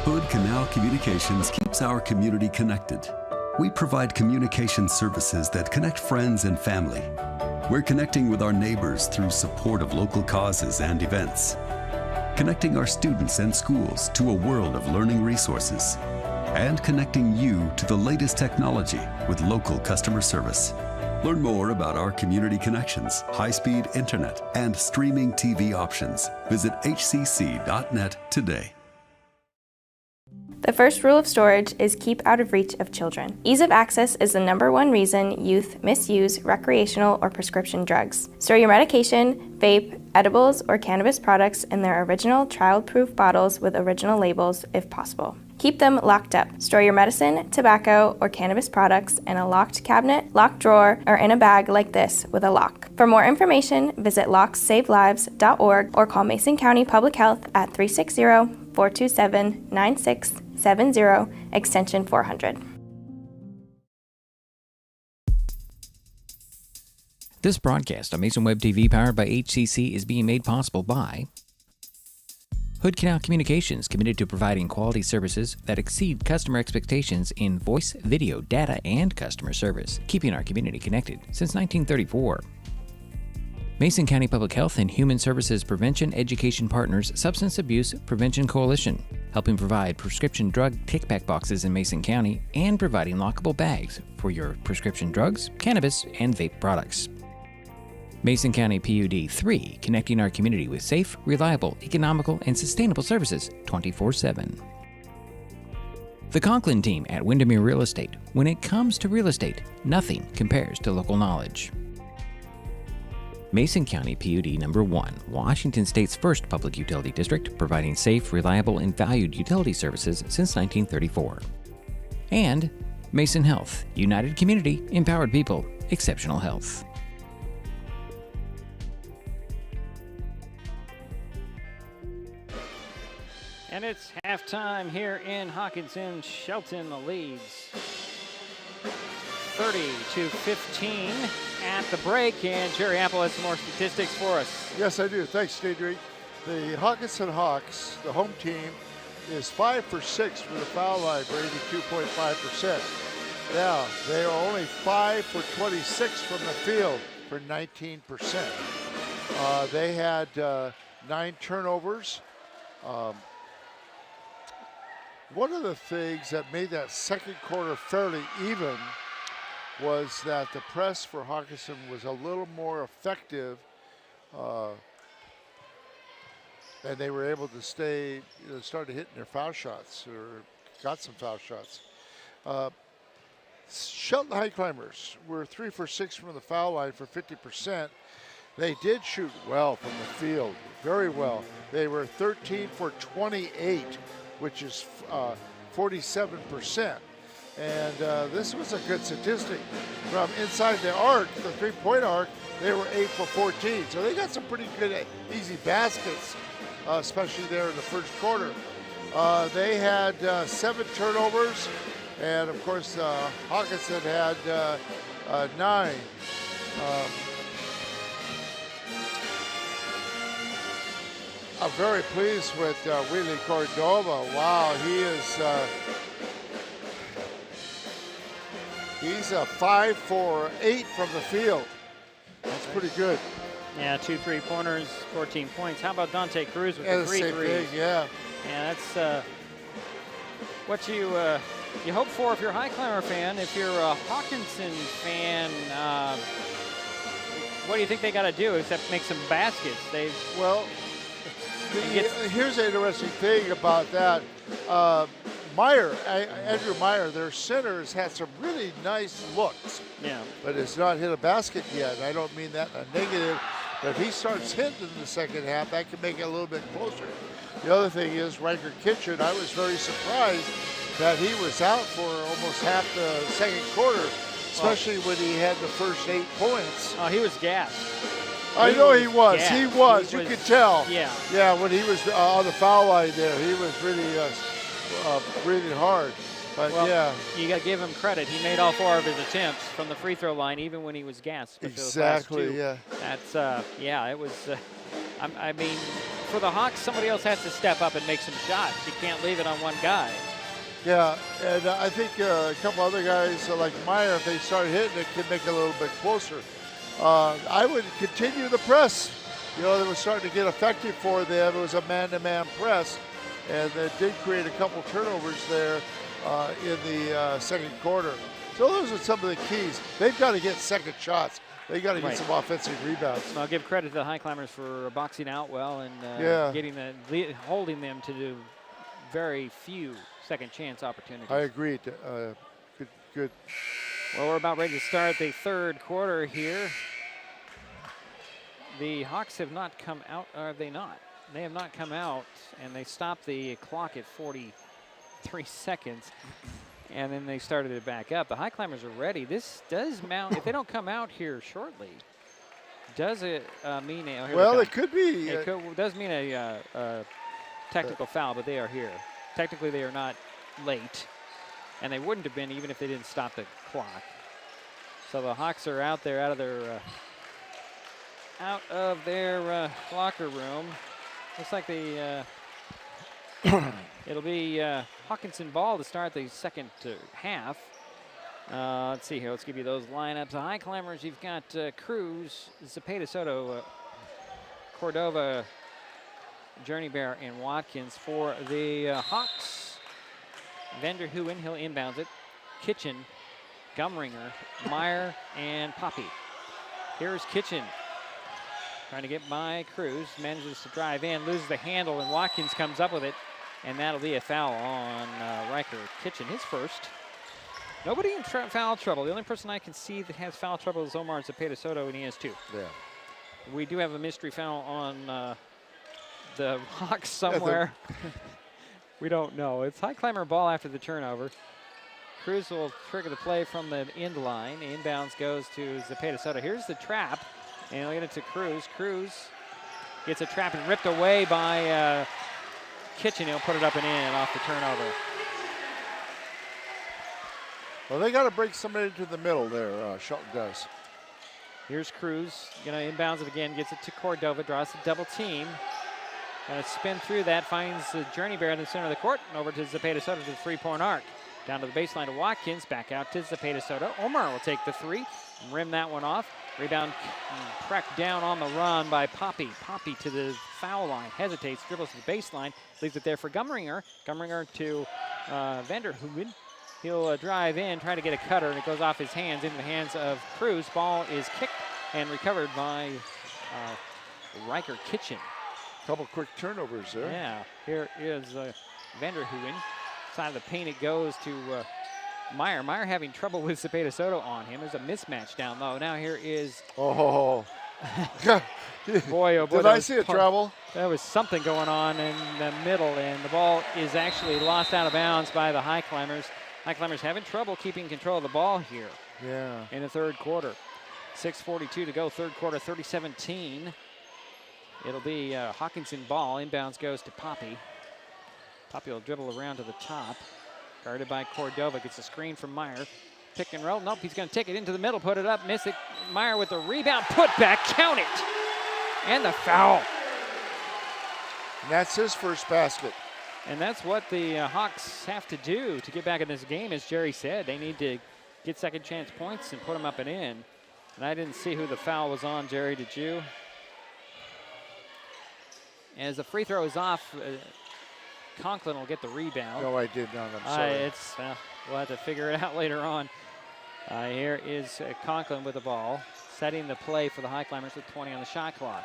Hood Canal Communications keeps our community connected. We provide communication services that connect friends and family. We're connecting with our neighbors through support of local causes and events. Connecting our students and schools to a world of learning resources. And connecting you to the latest technology with local customer service. Learn more about our community connections, high-speed internet, and streaming TV options. Visit hcc.net today. The first rule of storage is keep out of reach of children. Ease of access is the #1 reason youth misuse recreational or prescription drugs. Store your medication, vape, edibles, or cannabis products in their original child-proof bottles with original labels if possible. Keep them locked up. Store your medicine, tobacco, or cannabis products in a locked cabinet, locked drawer, or in a bag like this with a lock. For more information, visit locksavelives.org or call Mason County Public Health at 360-427-9670, extension 400. This broadcast on Mason Web TV, powered by HCC, is being made possible by Hood Canal Communications, committed to providing quality services that exceed customer expectations in voice, video, data, and customer service, keeping our community connected since 1934. Mason County Public Health and Human Services Prevention Education Partners Substance Abuse Prevention Coalition, helping provide prescription drug take-back boxes in Mason County and providing lockable bags for your prescription drugs, cannabis, and vape products. Mason County PUD 3, connecting our community with safe, reliable, economical, and sustainable services 24/7. The Conklin team at Windermere Real Estate. When it comes to real estate, nothing compares to local knowledge. Mason County PUD number 1, Washington State's first public utility district, providing safe, reliable, and valued utility services since 1934. And Mason Health, united community, empowered people, exceptional health. And it's halftime here in Hockinson. Shelton leads 30-15 at the break, and Jerry Apple has some more statistics for us. Yes, I do. Thanks, Deidre. The Hockinson Hawks, the home team, is 5 for 6 from the foul line for 82.5%. Now, they are only 5 for 26 from the field for 19%. They had 9 turnovers. One of the things that made that second quarter fairly even was that the press for Hockinson was a little more effective, and they were able to started hitting their foul shots, or got some foul shots. Shelton Highclimbers were 3 for 6 from the foul line for 50%. They did shoot well from the field, very well. They were 13 for 28, which is 47%. And this was a good statistic. From inside the arc, the three-point arc, they were 8 for 14. So they got some pretty good, easy baskets, especially there in the first quarter. They had 7 turnovers, and of course, Hockinson had 9. I'm very pleased with Wheelie Cordova. Wow, he's a 5 for 8 from the field. That's pretty good. Yeah, 2 3-pointers, 14 points. How about Dante Cruz with the 3 same threes? thing, yeah. Yeah, that's what you hope for if you're a Highclimber fan. If you're a Hockinson fan, what do you think they got to do except make some baskets? Here's an interesting thing about that. Andrew Meyer, their center, has had some really nice looks. Yeah. But has not hit a basket yet. I don't mean that in a negative, but if he starts hitting in the second half, that can make it a little bit closer. The other thing is Riker Kitchen. I was very surprised that he was out for almost half the second quarter, especially when he had the first 8 points. Oh, he was gassed. I know he was. Gassed. You could tell. Yeah. Yeah, when he was on the foul line there, he was really breathing hard. But well, yeah. You got to give him credit. He made all 4 of his attempts from the free throw line, even when he was gassed. Exactly, yeah. That's, yeah, it was, I mean, for the Hawks, somebody else has to step up and make some shots. You can't leave it on one guy. Yeah, and I think a couple other guys like Meyer, if they start hitting it, can make it a little bit closer. I would continue the press. You know, they were starting to get effective for them. It was a man-to-man press, and it did create a couple turnovers there in the second quarter. So those are some of the keys. They've got to get second shots. They got to get some offensive rebounds. I'll give credit to the Highclimbers for boxing out well and holding them to do very few second chance opportunities. I agree. Good. Well, we're about ready to start the third quarter here. The Hawks have not come out, or have they not? They have not come out, and they stopped the clock at 43 seconds, and then they started it back up. The Highclimbers are ready. This does mount, if they don't come out here shortly, does it mean it could be. It does mean a technical foul, but they are here. Technically, they are not late, and they wouldn't have been even if they didn't stop the clock. So the Hawks are out there, out of their locker room. Looks like the it'll be Hockinson ball to start the second half. Let's see here. Let's give you those lineups. The Highclimbers, you've got Cruz, Zepeda Soto, Cordova, Journey Bear, and Watkins. For the Hawks, Vanderhooven, he'll inbounds it. Kitchen, Gumringer, Meyer, and Poppy. Here's Kitchen. Trying to get by Cruz, manages to drive in, loses the handle, and Watkins comes up with it, and that'll be a foul on Riker Kitchen, his first. Nobody in foul trouble. The only person I can see that has foul trouble is Omar Zepeda Soto, and he has 2. Yeah. We do have a mystery foul on the Hawks somewhere. We don't know. It's Highclimber ball after the turnover. Cruz will trigger the play from the end line. The inbounds goes to Zepeda Soto. Here's the trap. And he'll get it to Cruz. Cruz gets a trap and ripped away by Kitchen. He'll put it up and in off the turnover. Well, they got to break somebody into the middle there, Shelton does. Here's Cruz. Gonna inbounds it again, gets it to Cordova, draws the double team. Gonna spin through that, finds the Journey Bear in the center of the court, and over to Zepeda Soto to the three-point arc. Down to the baseline to Watkins, back out to Zepeda Soto. Omar will take the 3, rim that one off. Rebound cracked down on the run by Poppy. Poppy to the foul line, hesitates, dribbles to the baseline, leaves it there for Gumringer. Gumringer to Vanderhooven. He'll drive in, try to get a cutter, and it goes off his hands into the hands of Cruz. Ball is kicked and recovered by Riker Kitchen. Couple quick turnovers there. Yeah, here is Vanderhooven. Side of the paint it goes to Meyer. Meyer having trouble with Zepeda Soto on him. There's a mismatch down low. Now here is... Oh. Boy, oh boy. Did I see a travel? There was something going on in the middle, and the ball is actually lost out of bounds by the Highclimbers. Highclimbers having trouble keeping control of the ball here. Yeah. In the third quarter. 6:42 to go, third quarter, 30-17. It'll be Hockinson ball. Inbounds goes to Poppy. Poppy will dribble around to the top. Guarded by Cordova. Gets a screen from Meyer. Pick and roll. Nope, he's going to take it into the middle, put it up, miss it. Meyer with the rebound, put back, count it. And the foul. And that's his first basket. And that's what the Hawks have to do to get back in this game. As Jerry said, they need to get second chance points and put them up and in. And I didn't see who the foul was on. Jerry, did you? As the free throw is off, Conklin will get the rebound. No, I did not. I'm sorry. We'll have to figure it out later on. Here is Conklin with the ball, setting the play for the Highclimbers with 20 on the shot clock.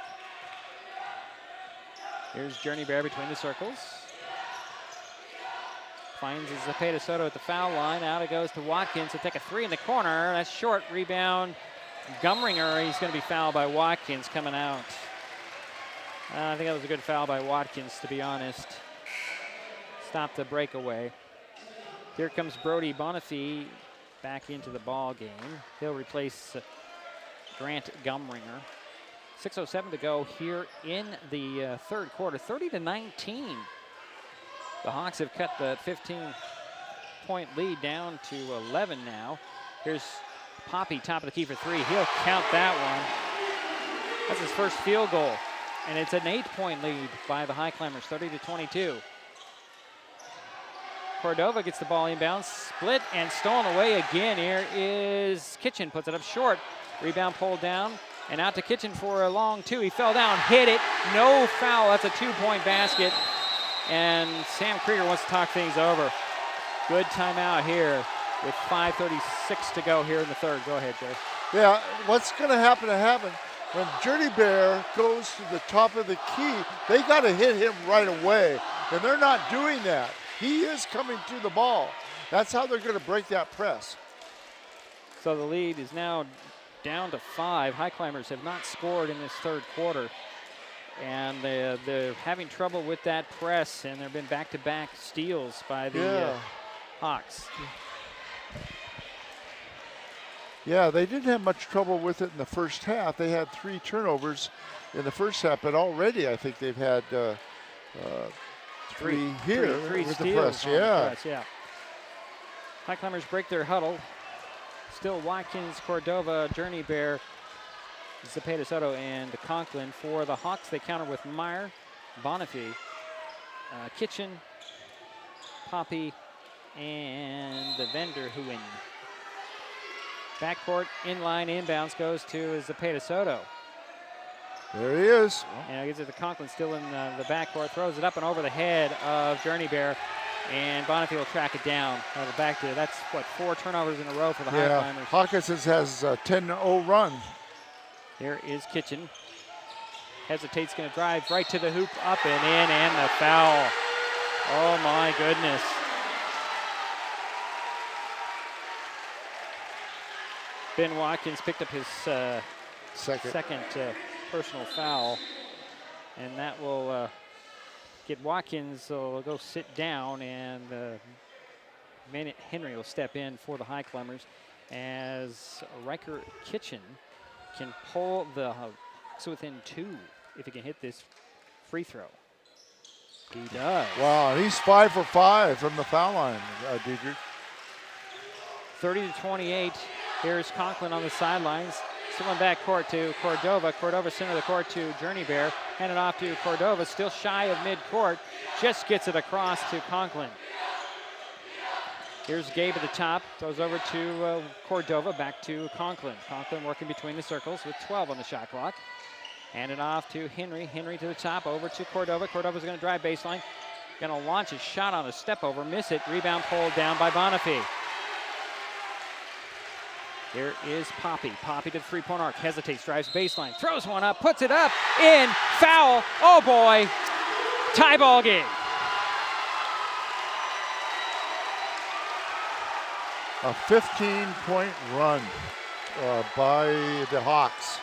Here's Journey Bear between the circles. Finds Zepeda Soto at the foul line. Out it goes to Watkins to take a 3 in the corner. That's short. Rebound. Gumringer, he's going to be fouled by Watkins coming out. I think that was a good foul by Watkins, to be honest. Stop the breakaway. Here comes Brody Bonifay back into the ball game. He'll replace Grant Gumringer. 6:07 to go here in the third quarter. 30-19. The Hawks have cut the 15-point lead down to 11 now. Here's Poppy, top of the key for three. He'll count that one. That's his first field goal. And it's an 8-point lead by the Highclimbers, 30-22. Cordova gets the ball inbounds, split and stolen away again. Here is Kitchen, puts it up short. Rebound pulled down and out to Kitchen for a long two. He fell down, hit it, no foul. That's a 2-point basket. And Sam Krieger wants to talk things over. Good timeout here with 5:36 to go here in the third. Go ahead, Joe. Yeah, what's going to happen when Journey Bear goes to the top of the key, they got to hit him right away. And they're not doing that. He is coming to the ball. That's how they're going to break that press. So the lead is now down to 5. Highclimbers have not scored in this third quarter. And they're having trouble with that press, and there have been back-to-back steals by the Hawks. Yeah, they didn't have much trouble with it in the first half. They had 3 turnovers in the first half, but already I think they've had three here three with steals the press. on the press, yeah. Highclimbers break their huddle. Still Watkins, Cordova, Journey Bear, Zepeda Soto, and Conklin. For the Hawks, they counter with Meyer, Bonifay, Kitchen, Poppy, and the vendor Huin. Backcourt, inline, inbounds goes to Zepeda Soto. There he is. And gets it to Conklin, still in the backcourt, throws it up and over the head of Journey Bear, and Bonifay will track it down. Back to, that's what, 4 turnovers in a row for the Highclimbers. Hockinson has a 10-0 run. Here is Kitchen. Hesitates, going to drive right to the hoop, up and in, and the foul. Oh my goodness. Ben Watkins picked up his second personal foul, and that will get Watkins will go sit down, and Henry will step in for the Highclimbers as Riker Kitchen can pull the Hawks within 2 if he can hit this free throw. He does. Wow, he's 5 for 5 from the foul line, Diedrich. 30-28. Here's Conklin on the sidelines. Still in backcourt to Cordova. Cordova center of the court to Journey Bear. Hand it off to Cordova, still shy of midcourt. Just gets it across to Conklin. Here's Gabe at the top. Throws over to Cordova, back to Conklin. Conklin working between the circles with 12 on the shot clock. Hand it off to Henry. Henry to the top, over to Cordova. Cordova's going to drive baseline. Going to launch his shot on a step over, miss it. Rebound pulled down by Bonifay. Here is Poppy. Poppy to the three-point arc. Hesitates, drives baseline, throws one up, puts it up, in, foul. Oh boy, tie ball game. A 15-point run by the Hawks.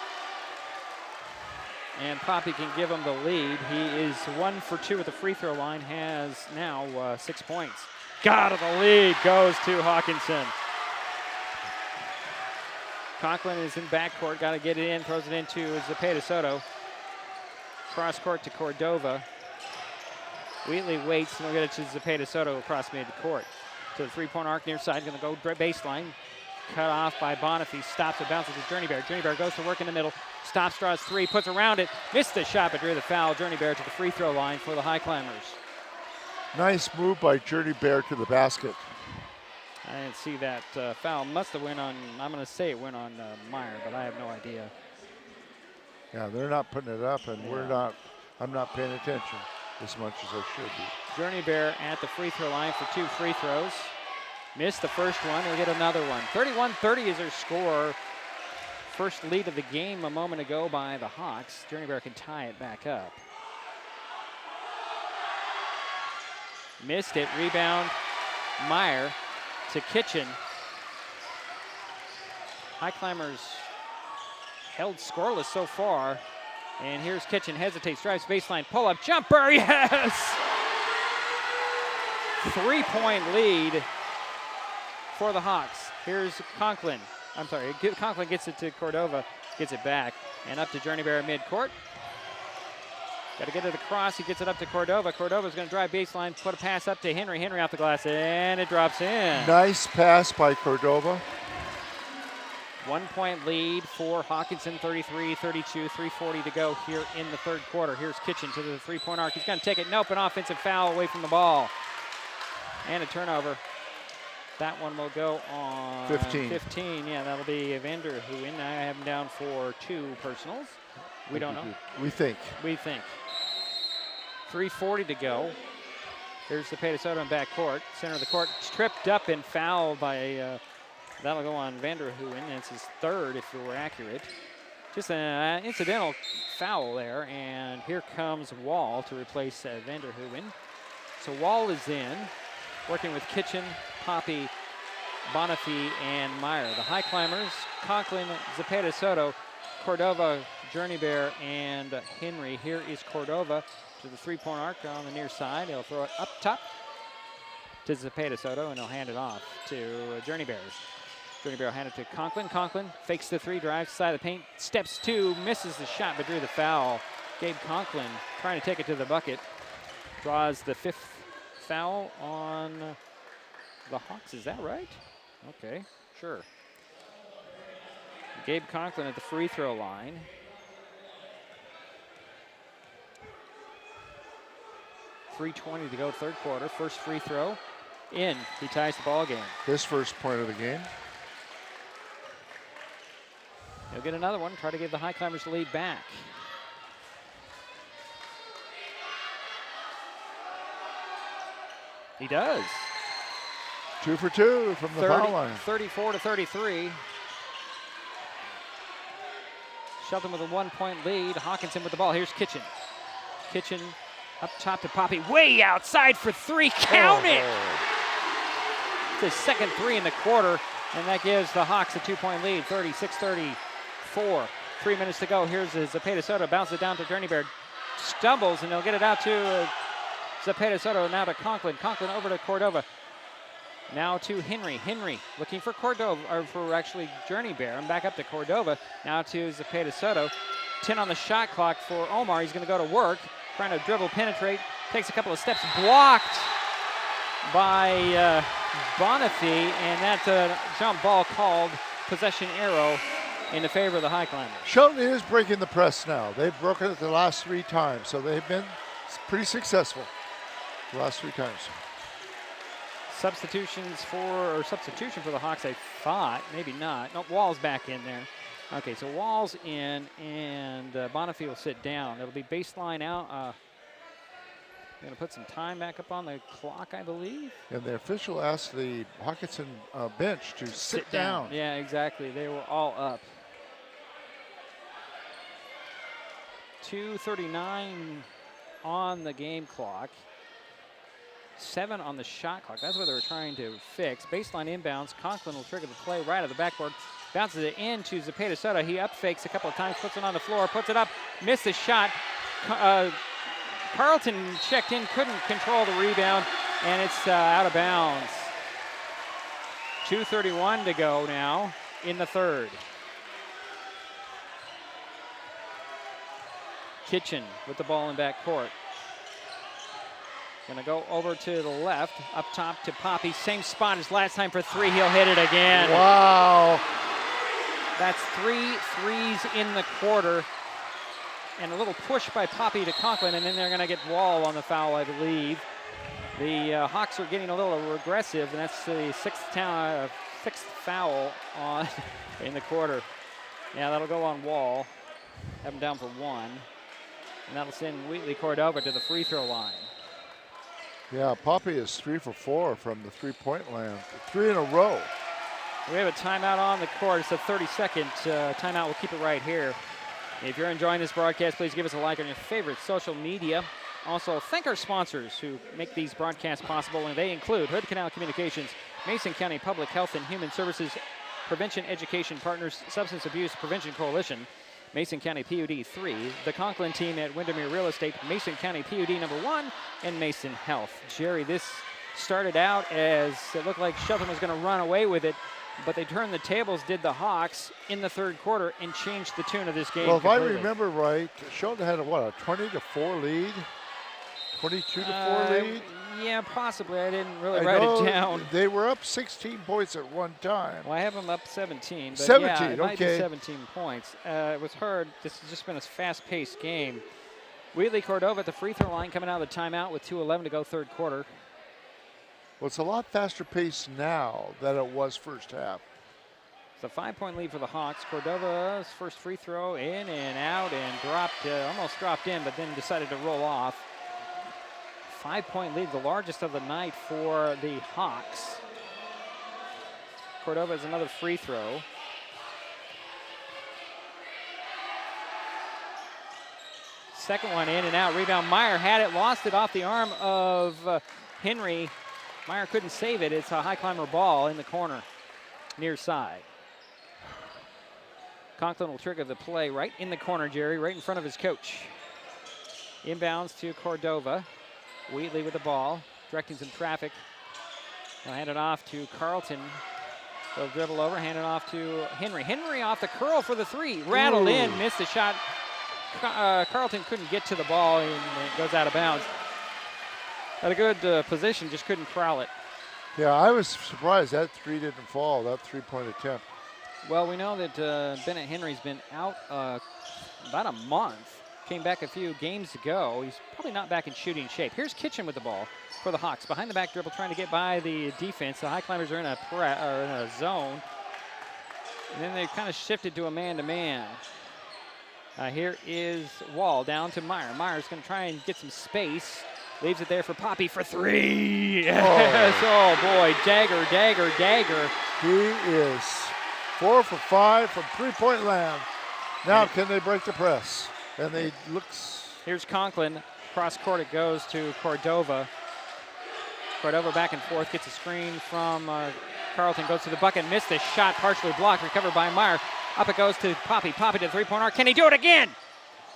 And Poppy can give him the lead. He is 1 for 2 at the free throw line, has now 6 points. The lead goes to Hockinson. Conklin is in backcourt, got to get it in, throws it into Zepeda Soto. Cross court to Cordova. Wheatley waits, and we'll get it to Zepeda Soto across midcourt. To the three-point arc near side, going to go baseline. Cut off by Bonifay, stops it, bounces to Journey Bear. Journey Bear goes to work in the middle, stops, draws 3, puts around it, missed the shot, but drew the foul. Journey Bear to the free throw line for the Highclimbers. Nice move by Journey Bear to the basket. I didn't see that foul. Must have went on, I'm going to say it went on Meyer, but I have no idea. Yeah, they're not putting it up, and I'm not paying attention as much as I should be. Journey Bear at the free throw line for 2 free throws. Missed the first one, he'll get another one. 31-30 is their score. First lead of the game a moment ago by the Hawks. Journey Bear can tie it back up. Missed it, rebound, Meyer to Kitchen. Highclimbers held scoreless so far. And here's Kitchen, hesitates, drives baseline, pull-up jumper, yes! 3-point lead for the Hawks. Here's Conklin. I'm sorry, Conklin gets it to Cordova, gets it back, and up to Journey Bear midcourt. Got to get to the cross. He gets it up to Cordova. Cordova's going to drive baseline, put a pass up to Henry. Henry off the glass, and it drops in. Nice pass by Cordova. 1 point lead for Hockinson, 33-32, 3:40 to go here in the third quarter. Here's Kitchen to the three-point arc. He's going to take it. Nope, an offensive foul away from the ball. And a turnover. That one will go on 15. Yeah, that'll be Evander Huin. I have him down for 2 personals. We don't know. We think. 3:40 to go. Here's Zepeda Soto in backcourt. Center of the court. Tripped up and fouled by, that'll go on Vander Huin. It's his third if we're accurate. Just an incidental foul there. And here comes Wall to replace Vander Huin. So Wall is in, working with Kitchen, Poppy, Bonifay, and Meyer. The Highclimbers, Conklin, Zepeda Soto, Cordova, Journey Bear, and Henry. Here is Cordova to the three-point arc on the near side. He'll throw it up top to Zepeda Soto, and he'll hand it off to Journey Bears. Journey Bear will hand it to Conklin. Conklin fakes the three, drives side of the paint, steps 2, misses the shot, but drew the foul. Gabe Conklin trying to take it to the bucket. Draws the 5th foul on the Hawks. Is that right? Okay, sure. Gabe Conklin at the free throw line. .320 to go third quarter. First free throw in. He ties the ball game. His first point of the game. He'll get another one. Try to give the Highclimbers the lead back. He does. 2 for 2 from the foul line. 34-33. Shelton with a 1 point lead. Hockinson with the ball. Here's Kitchen. Kitchen up top to Poppy. Way outside for 3. Count it! It's his second 3 in the quarter, and that gives the Hawks a 2 point lead. 36-34. 3 minutes to go. Here's Zepeda Soto. Bounces it down to Journey Bear. Stumbles, and they'll get it out to Zepeda Soto. Now to Conklin. Conklin over to Cordova. Now to Henry. Henry looking for Cordova, or for actually Journey Bear. And back up to Cordova. Now to Zepeda Soto. 10 on the shot clock for Omar. He's going to go to work. Trying to dribble, penetrate. Takes a couple of steps. Blocked by Bonifay. And that's a jump ball called possession arrow in the favor of the Highclimbers. Shelton is breaking the press now. They've broken it the last 3 times. So they've been pretty successful the last 3 times. Substitution for the Hawks, I thought. Maybe not. No, Wall's back in there. Okay, so Wall's in, and Bonifay will sit down. It'll be baseline out. Going to put some time back up on the clock, I believe. And the official asked the Hockinson bench to sit down. Yeah, exactly. They were all up. 2:39 on the game clock. 7 on the shot clock. That's what they were trying to fix. Baseline inbounds. Conklin will trigger the play right at the backboard. Bounces it in to Zepeda Soto. He up fakes a couple of times, puts it on the floor, puts it up, missed the shot. Carlton checked in, couldn't control the rebound, and it's out of bounds. 2:31 to go now in the third. Kitchen with the ball in backcourt. Gonna go over to the left, up top to Poppy. Same spot as last time for 3. He'll hit it again. Wow. That's 3 threes in the quarter. And a little push by Poppy to Conklin, and then they're gonna get Wall on the foul, I believe. The Hawks are getting a little aggressive, and that's the 6th foul on in the quarter. Yeah, that'll go on Wall. Have him down for 1. And that'll send Wheatley Cordova to the free throw line. Yeah, Poppy is 3 for 4 from the 3-point land. 3 in a row. We have a timeout on the court. It's a 30-second timeout. We'll keep it right here. If you're enjoying this broadcast, please give us a like on your favorite social media. Also, thank our sponsors who make these broadcasts possible, and they include Hood Canal Communications, Mason County Public Health and Human Services, Prevention Education Partners, Substance Abuse Prevention Coalition, Mason County PUD 3, the Conklin team at Windermere Real Estate, Mason County PUD number 1, and Mason Health. Jerry, this started out as it looked like Shelton was going to run away with it, but they turned the tables, did the Hawks, in the third quarter and changed the tune of this game. Well, if I completely. remember right, Shelton had a 20-4 lead? 22-4 lead? Yeah, possibly. I didn't really write it down. They were up 16 points at one time. Well, I have them up 17. But 17, yeah, it might be okay. 17 points. It was hard. This has just been a fast-paced game. Wheatley Cordova at the free throw line coming out of the timeout with 2:11 to go third quarter. Well, it's a lot faster pace now than it was first half. It's a 5-point lead for the Hawks. Cordova's first free throw in and out and dropped, almost dropped in, but then decided to roll off. 5-point lead, the largest of the night for the Hawks. Cordova has another free throw. Second one in and out. Rebound. Meyer had it, lost it off the arm of Henry. Meyer couldn't save it. It's a Highclimber ball in the corner, near side. Conklin will trigger the play right in the corner, Jerry, right in front of his coach. Inbounds to Cordova. Wheatley with the ball, directing some traffic. They'll hand it off to Carlton. They'll dribble over, hand it off to Henry. Henry off the curl for the three. Rattled in, missed the shot. Carlton couldn't get to the ball and it goes out of bounds. Had a good position, just couldn't corral it. Yeah, I was surprised that three didn't fall, that three-point attempt. Well, we know that Bennett Henry's been out about a month. Came back a few games ago. He's probably not back in shooting shape. Here's Kitchen with the ball for the Hawks. Behind the back dribble, trying to get by the defense. The Highclimbers are in a zone. And then they kind of shifted to a man-to-man. Here is Wall down to Meyer. Meyer's going to try and get some space. Leaves it there for Poppy for three. Yes, oh boy, dagger, dagger, dagger. He is 4 for 5 from three-point land. Now can they break the press? And they looks. Here's Conklin. Cross court it goes to Cordova. Cordova back and forth, gets a screen from Carlton, goes to the bucket, missed the shot, partially blocked, recovered by Meyer. Up it goes to Poppy. Poppy to the three-point arc. Can he do it again?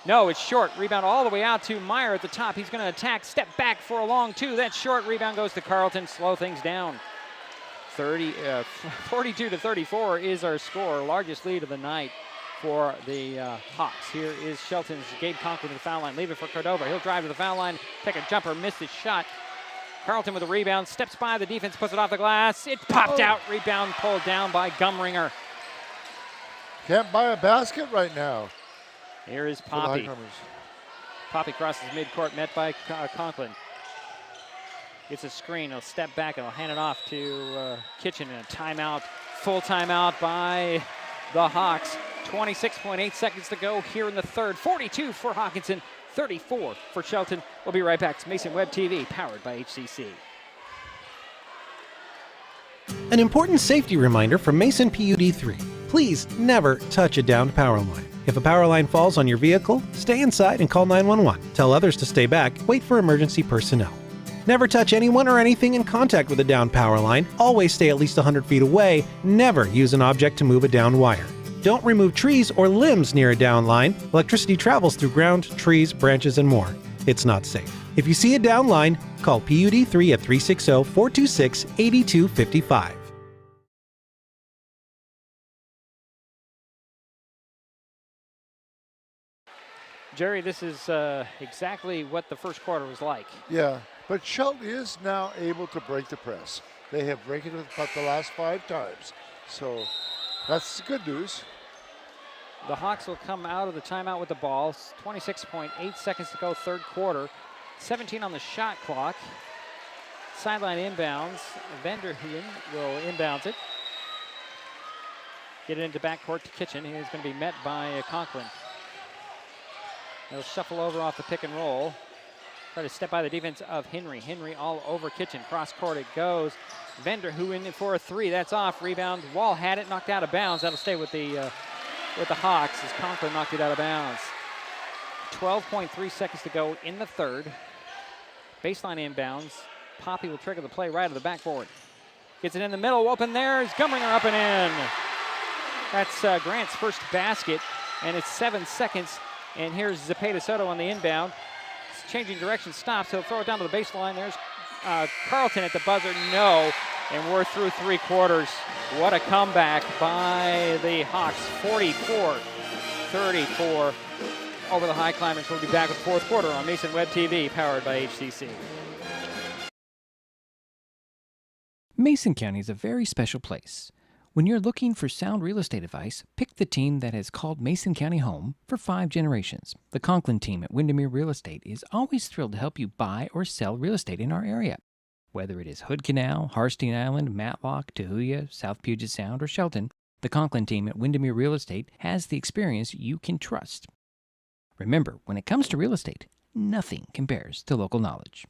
No, it's short. Rebound all the way out to Meyer at the top. He's going to attack, step back for a long two. That's short. Rebound goes to Carlton. Slow things down. 42-34 is our score. Largest lead of the night for the Hawks. Here is Shelton's Gabe Conklin to the foul line. Leave it for Cordova. He'll drive to the foul line, take a jumper, missed his shot. Carlton with a rebound, steps by the defense, puts it off the glass. It popped out. Rebound pulled down by Gumringer. Can't buy a basket right now. Here is Poppy. Poppy crosses midcourt, met by Conklin. Gets a screen, he'll step back and he'll hand it off to Kitchen in a timeout. Full timeout by the Hawks. 26.8 seconds to go here in the third. 42 for Hockinson, 34 for Shelton. We'll be right back. It's Mason Web TV, powered by HCC. An important safety reminder from Mason PUD3. Please never touch a downed power line. If a power line falls on your vehicle, stay inside and call 911. Tell others to stay back, wait for emergency personnel. Never touch anyone or anything in contact with a downed power line. Always stay at least 100 feet away. Never use an object to move a downed wire. Don't remove trees or limbs near a downed line. Electricity travels through ground, trees, branches, and more. It's not safe. If you see a downed line, call PUD3 at 360-426-8255. Jerry, this is exactly what the first quarter was like. Yeah, but Shelton is now able to break the press. They have broken it about the last 5 times. So that's good news. The Hawks will come out of the timeout with the ball. 26.8 seconds to go, third quarter. 17 on the shot clock. Sideline inbounds. Vanderhooyen will inbounds it. Get it into backcourt to Kitchen. He is going to be met by Conklin. They'll shuffle over off the pick and roll. Try to step by the defense of Henry. Henry all over Kitchen. Cross court it goes. Vanderhooyen for a three. That's off. Rebound. Wall had it, knocked out of bounds. That'll stay with the Hawks as Conklin knocked it out of bounds. 12.3 seconds to go in the third. Baseline inbounds. Poppy will trigger the play right of the backboard. Gets it in the middle. Open there is Gumringer up and in. That's Grant's first basket, and it's 7 seconds. And here's Zepeda Soto on the inbound. It's changing direction, stops. He'll throw it down to the baseline. There's Carlton at the buzzer. No. And we're through 3 quarters. What a comeback by the Hawks, 44-34 over the Highclimbers. We'll be back with 4th quarter on Mason Web TV, powered by HCC. Mason County is a very special place. When you're looking for sound real estate advice, pick the team that has called Mason County home for 5 generations. The Conklin team at Windermere Real Estate is always thrilled to help you buy or sell real estate in our area. Whether it is Hood Canal, Harstein Island, Matlock, Tahuya, South Puget Sound, or Shelton, the Conklin team at Windermere Real Estate has the experience you can trust. Remember, when it comes to real estate, nothing compares to local knowledge.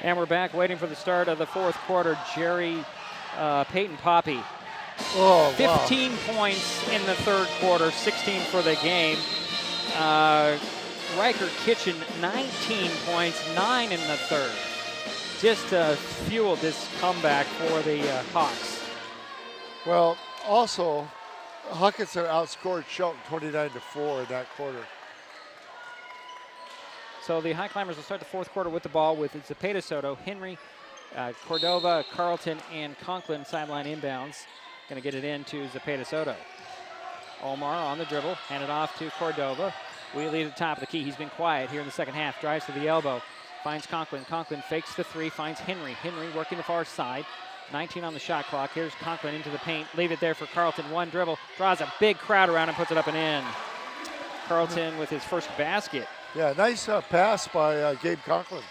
And we're back waiting for the start of the 4th quarter. Jerry Peyton Poppy. 15 points in the 3rd quarter, 16 for the game. Riker Kitchen, 19 points, 9 in the 3rd. Just fueled this comeback for the Hawks. Well, also, Hockinson outscored Shelton 29-4 in that quarter. So the Highclimbers will start the 4th quarter with the ball with Zepeda Soto, Henry, Cordova, Carlton, and Conklin sideline inbounds. Going to get it into Zepeda Soto. Omar on the dribble, hand it off to Cordova. Wheelie at the top of the key. He's been quiet here in the 2nd half. Drives to the elbow. Finds Conklin. Conklin fakes the 3. Finds Henry. Henry working the far side. 19 on the shot clock. Here's Conklin into the paint. Leave it there for Carlton. 1 dribble. Draws a big crowd around and puts it up and in. Carlton with his first basket. Yeah, nice pass by Gabe Conklin.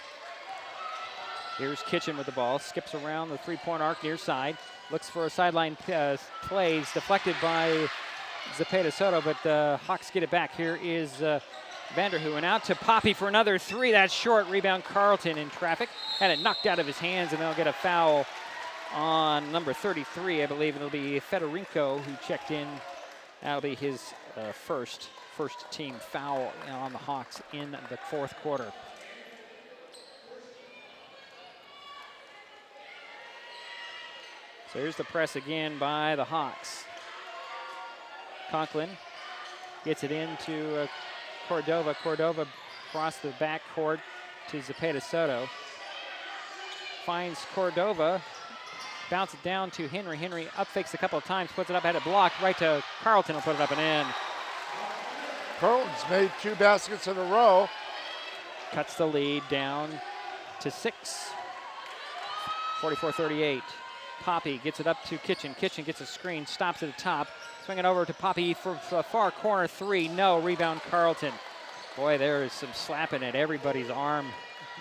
Here's Kitchen with the ball. Skips around the 3-point arc near side. Looks for a sideline plays. Deflected by Zepeda Soto, but the Hawks get it back. Here is Vanderhooven out to Poppy for another 3. That's short. Rebound Carlton in traffic. Had it knocked out of his hands, and they'll get a foul on number 33, I believe. It'll be Federico who checked in. That'll be his first team foul on the Hawks in the 4th quarter. So here's the press again by the Hawks. Conklin gets it into Cordova. Cordova across the backcourt to Zepeda Soto. Finds Cordova. Bounce it down to Henry. Henry up fakes a couple of times, puts it up, had it blocked right to Carlton, will put it up and in. Carlton's made 2 baskets in a row. Cuts the lead down to 6. 44-38. Poppy gets it up to Kitchen. Kitchen gets a screen, stops at the top. Swing it over to Poppy for the far corner 3. No, rebound Carlton. Boy, there is some slapping at everybody's arm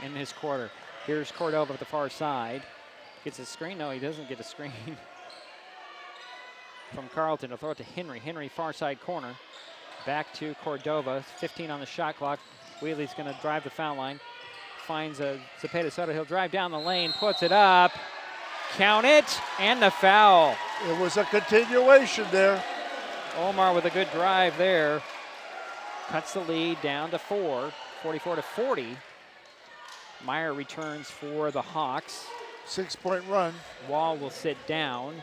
in this quarter. Here's Cordova at the far side. Gets a screen. No, he doesn't get a screen. From Carlton to throw it to Henry. Henry far side corner. Back to Cordova. 15 on the shot clock. Wheelie's going to drive the foul line. Finds Zepeda Soto. He'll drive down the lane. Puts it up. Count it. And the foul. It was a continuation there. Omar with a good drive there. Cuts the lead down to 4. 44-40. Meyer returns for the Hawks. 6-point run. Wall will sit down.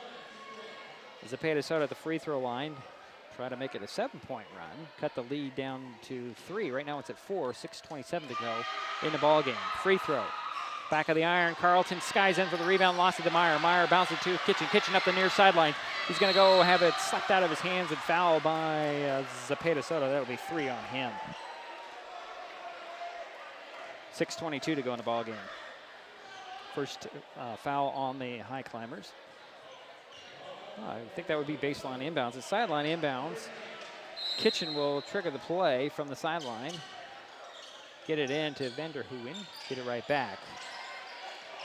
Zepeda Soto at the free throw line. Try to make it a 7-point run. Cut the lead down to 3. Right now it's at 4. 6:27 to go in the ball game. Free throw. Back of the iron. Carlton skies in for the rebound. Lost it to Meyer. Meyer bounces to Kitchen. Kitchen up the near sideline. He's going to go have it slapped out of his hands and foul by Zepeda Soto. That'll be 3 on him. 6:22 to go in the ball game. First foul on the Highclimbers. I think that would be baseline inbounds. It's sideline inbounds. Kitchen will trigger the play from the sideline. Get it in to Vanderhooven. Get it right back.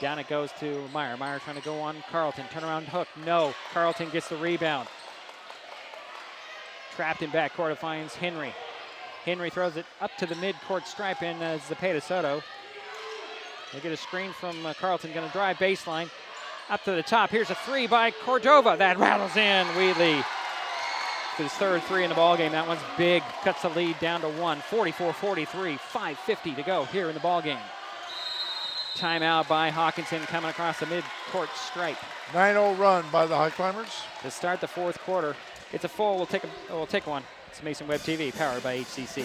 Down it goes to Meyer. Meyer trying to go on Carlton. Turnaround hook. No. Carlton gets the rebound. Trapped in backcourt. It finds Henry. Henry throws it up to the mid-court stripe in Zepeda Soto. They get a screen from Carlton. Going to drive baseline. Up to the top. Here's a 3 by Cordova. That rattles in. Wheatley. His 3rd 3 in the ballgame. That one's big. Cuts the lead down to 1. 44-43. 5:50 to go here in the ballgame. Timeout by Hockinson coming across the mid-court stripe. 9-0 run by the Highclimbers. To start the 4th quarter. It's a full. We'll take one. It's Mason Web TV, powered by HCC.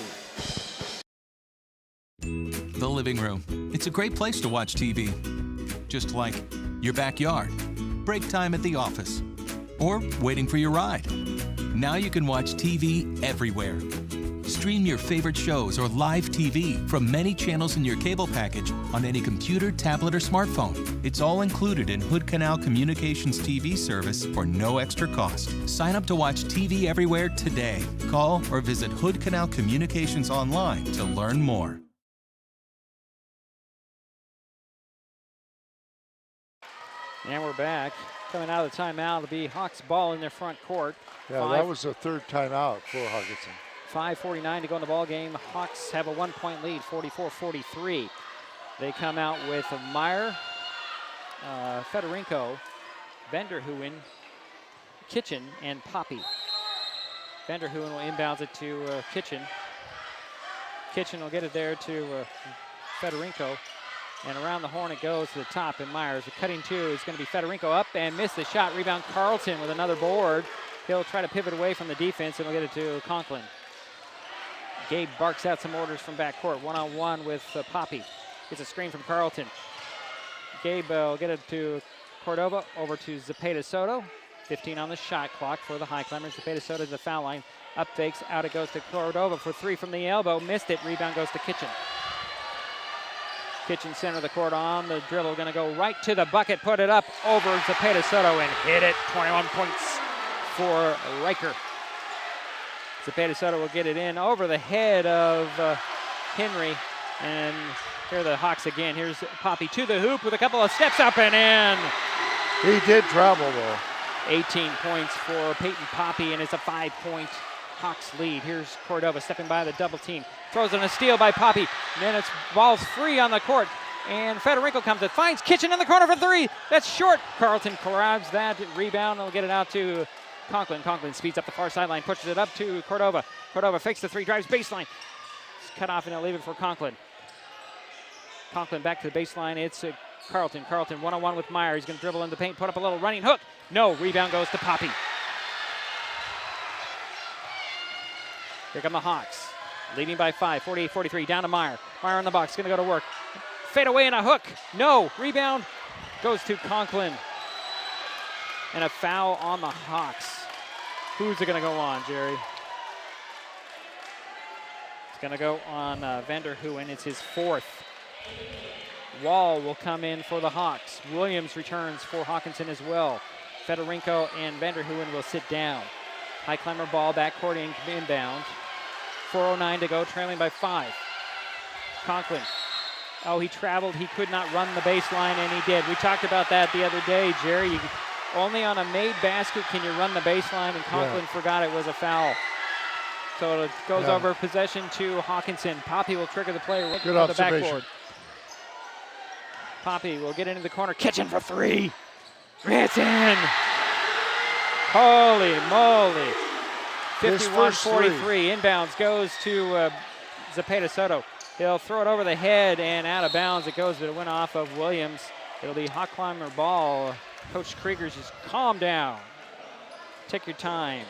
the living room. It's a great place to watch TV. Just like your backyard, break time at the office, or waiting for your ride. Now you can watch TV everywhere. Stream your favorite shows or live TV from many channels in your cable package on any computer, tablet, or smartphone. It's all included in Hood Canal Communications TV service for no extra cost. Sign up to watch TV everywhere today. Call or visit Hood Canal Communications online to learn more. And we're back. Coming out of the timeout, it'll be Hawks ball in their front court. Yeah, that was the third timeout for Hockinson. 5:49 to go in the ball game. Hawks have a 1-point lead, 44-43. They come out with Meyer, Federico, Vanderhoeven, Kitchen, and Poppy. Vanderhoeven will inbounds it to Kitchen. Kitchen will get it there to Federico. And around the horn it goes to the top, and Myers, the cutting two is going to be Federico up and missed the shot. Rebound Carlton with another board. He'll try to pivot away from the defense and we'll get it to Conklin. Gabe barks out some orders from backcourt, one-on-one with Poppy. Gets a screen from Carlton. Gabe will get it to Cordova, over to Zepeda Soto. 15 on the shot clock for the Highclimbers. Zepeda Soto to the foul line. Up fakes, out it goes to Cordova for three from the elbow. Missed it, rebound goes to Kitchen. Kitchen center of the court on the dribble, gonna go right to the bucket, put it up over Zepeda Soto and hit it. 21 points for Riker. Zepeda Soto will get it in over the head of Henry. And here are the Hawks again. Here's Poppy to the hoop with a couple of steps up and in. He did travel though. 18 points for Peyton Poppy, and it's a 5-point Hawks lead. Here's Cordova stepping by the double team. Throws in a steal by Poppy. And then it's ball's free on the court. And Federico comes, it finds Kitchen in the corner for three. That's short. Carlton grabs that rebound and will get it out to Conklin. Conklin speeds up the far sideline, pushes it up to Cordova. Cordova fakes the three, drives baseline. It's cut off and they'll leave it for Conklin. Conklin back to the baseline. It's Carlton. Carlton one-on-one with Meyer. He's going to dribble in the paint, put up a little running hook. No, rebound goes to Poppy. Here come the Hawks. Leading by 5, 48-43, down to Meyer. Meyer on the box, going to go to work. Fade away and a hook. No, rebound goes to Conklin. And a foul on the Hawks. Who's it going to go on, Jerry? It's going to go on Vanderhoeven. It's his fourth. Wall will come in for the Hawks. Williams returns for Hockinson as well. Federico and Vanderhoeven will sit down. Highclimber ball, backcourt inbound. 4:09 to go, trailing by 5. Conklin. Oh, he traveled. He could not run the baseline, and he did. We talked about that the other day, Jerry. Only on a made basket can you run the baseline, and Conklin forgot it was a foul. So it goes over possession to Hockinson. Poppy will trigger the play right Good on the observation. backboard. Poppy will get into the corner. Kitchen for three. It's in. Holy moly. 51-43. Inbounds goes to Zepeda Soto. He'll throw it over the head and out of bounds. It goes, but it went off of Williams. It'll be Highclimber ball. Coach Krieger's just calm down. Take your time.